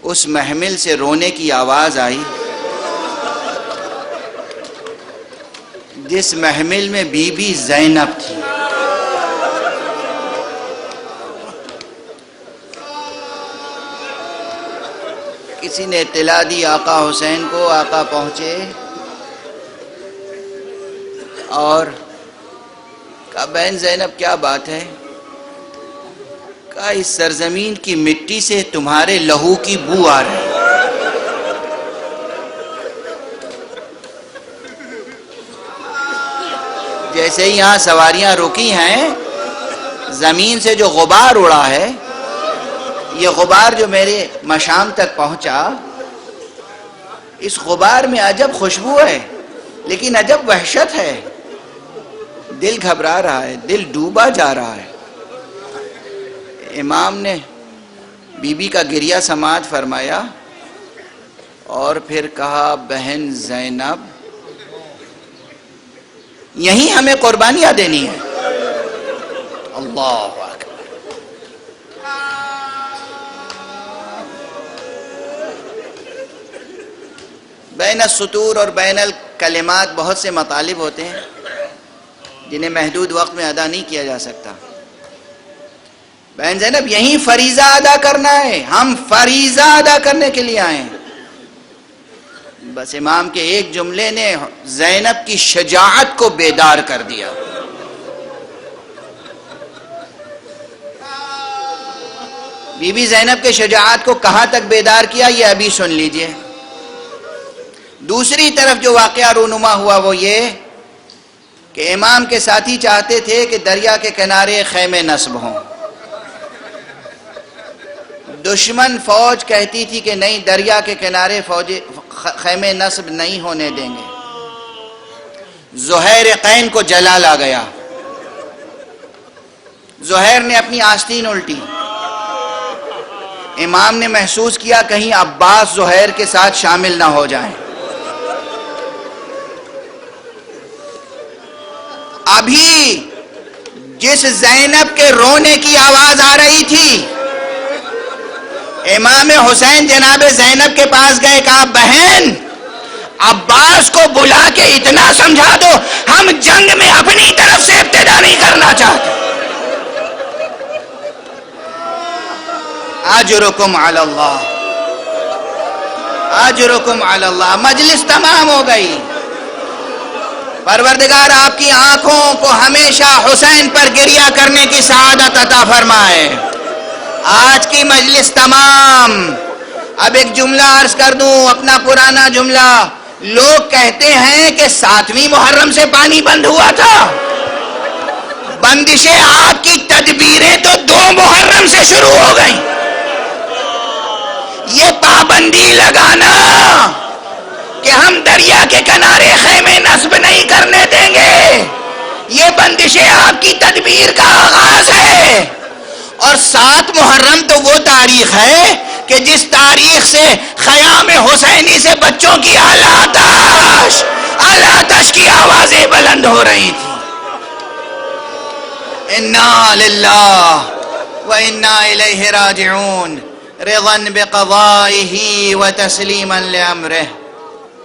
اس محمل سے رونے کی آواز آئی جس محمل میں بی بی زینب تھی. کسی نے اطلاع دی آقا حسین کو. آقا پہنچے اور کہا بہن زینب کیا بات ہے؟ کہا اس سرزمین کی مٹی سے تمہارے لہو کی بو آ رہی ہے. جیسے ہی یہاں سواریاں رکی ہیں زمین سے جو غبار اڑا ہے یہ غبار جو میرے مشام تک پہنچا اس غبار میں عجب خوشبو ہے لیکن عجب وحشت ہے. دل گھبرا رہا ہے, دل ڈوبا جا رہا ہے. امام نے بی بی کا گریہ سماعت فرمایا اور پھر کہا بہن زینب یہیں ہمیں قربانیاں دینی ہیں. اللہ اکبر. بین السطور اور بین الکلمات بہت سے مطالب ہوتے ہیں جنہیں محدود وقت میں ادا نہیں کیا جا سکتا. بہن زینب یہیں فریضہ ادا کرنا ہے, ہم فریضہ ادا کرنے کے لیے آئے ہیں. بس امام کے ایک جملے نے زینب کی شجاعت کو بیدار کر دیا. بی بی زینب کے شجاعت کو کہاں تک بیدار کیا یہ ابھی سن لیجئے. دوسری طرف جو واقعہ رونما ہوا وہ یہ کہ امام کے ساتھی چاہتے تھے کہ دریا کے کنارے خیمے نصب ہوں. دشمن فوج کہتی تھی کہ نہیں, دریا کے کنارے خیمے نصب نہیں ہونے دیں گے. زہیر قین کو جلال آ گیا. زہیر نے اپنی آستین الٹی. امام نے محسوس کیا کہیں عباس زہیر کے ساتھ شامل نہ ہو جائیں. ابھی جس زینب کے رونے کی آواز آ رہی تھی امام حسین جناب زینب کے پاس گئے, کہا بہن عباس کو بلا کے اتنا سمجھا دو ہم جنگ میں اپنی طرف سے ابتدا نہیں کرنا چاہتے. اجرکم علی اللہ, اجرکم علی اللہ. مجلس تمام ہو گئی. پروردگار آپ کی آنکھوں کو ہمیشہ حسین پر گریہ کرنے کی سعادت عطا فرمائے. آج کی مجلس تمام. اب ایک جملہ عرض کر دوں, اپنا پرانا جملہ. لوگ کہتے ہیں کہ 7ویں محرم سے پانی بند ہوا تھا. بندشیں آپ کی تدبیریں تو 2 محرم سے شروع ہو گئیں. یہ پابندی لگانا کہ ہم دریا کے کنارے خیمے نصب نہیں کرنے دیں گے یہ بندشیں آپ کی تدبیر کا آغاز ہے. اور 7 محرم تو وہ تاریخ ہے کہ جس تاریخ سے خیام حسینی سے بچوں کی آلاتش کی آوازیں بلند ہو رہی تھی. انا للہ وانا الیہ راجعون رضا بقضائہ وتسلیما لامرہ.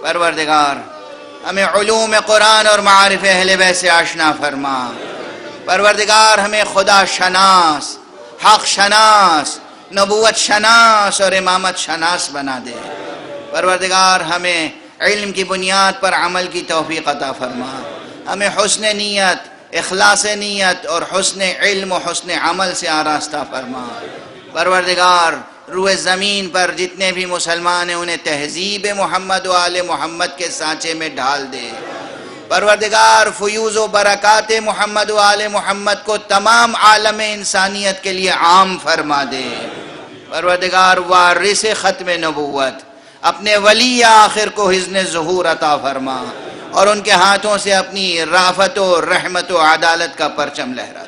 پروردگار ہمیں علوم قرآن اور معارف اہل بیت سے آشنا فرما. پروردگار ہمیں خدا شناس, حق شناس, نبوت شناس اور امامت شناس بنا دے. پروردگار ہمیں علم کی بنیاد پر عمل کی توفیق عطا فرما. ہمیں حسن نیت, اخلاص نیت اور حسن علم و حسن عمل سے آراستہ فرما. پروردگار روئے زمین پر جتنے بھی مسلمان ہیں انہیں تہذیب محمد و آل محمد کے سانچے میں ڈھال دے. پروردگار فیوز و برکات محمد و آل محمد کو تمام عالم انسانیت کے لیے عام فرما دے. پروردگار وارث ختم نبوت اپنے ولی آخر کو حسن ظہور عطا فرما اور ان کے ہاتھوں سے اپنی رافت و رحمت و عدالت کا پرچم لہرا.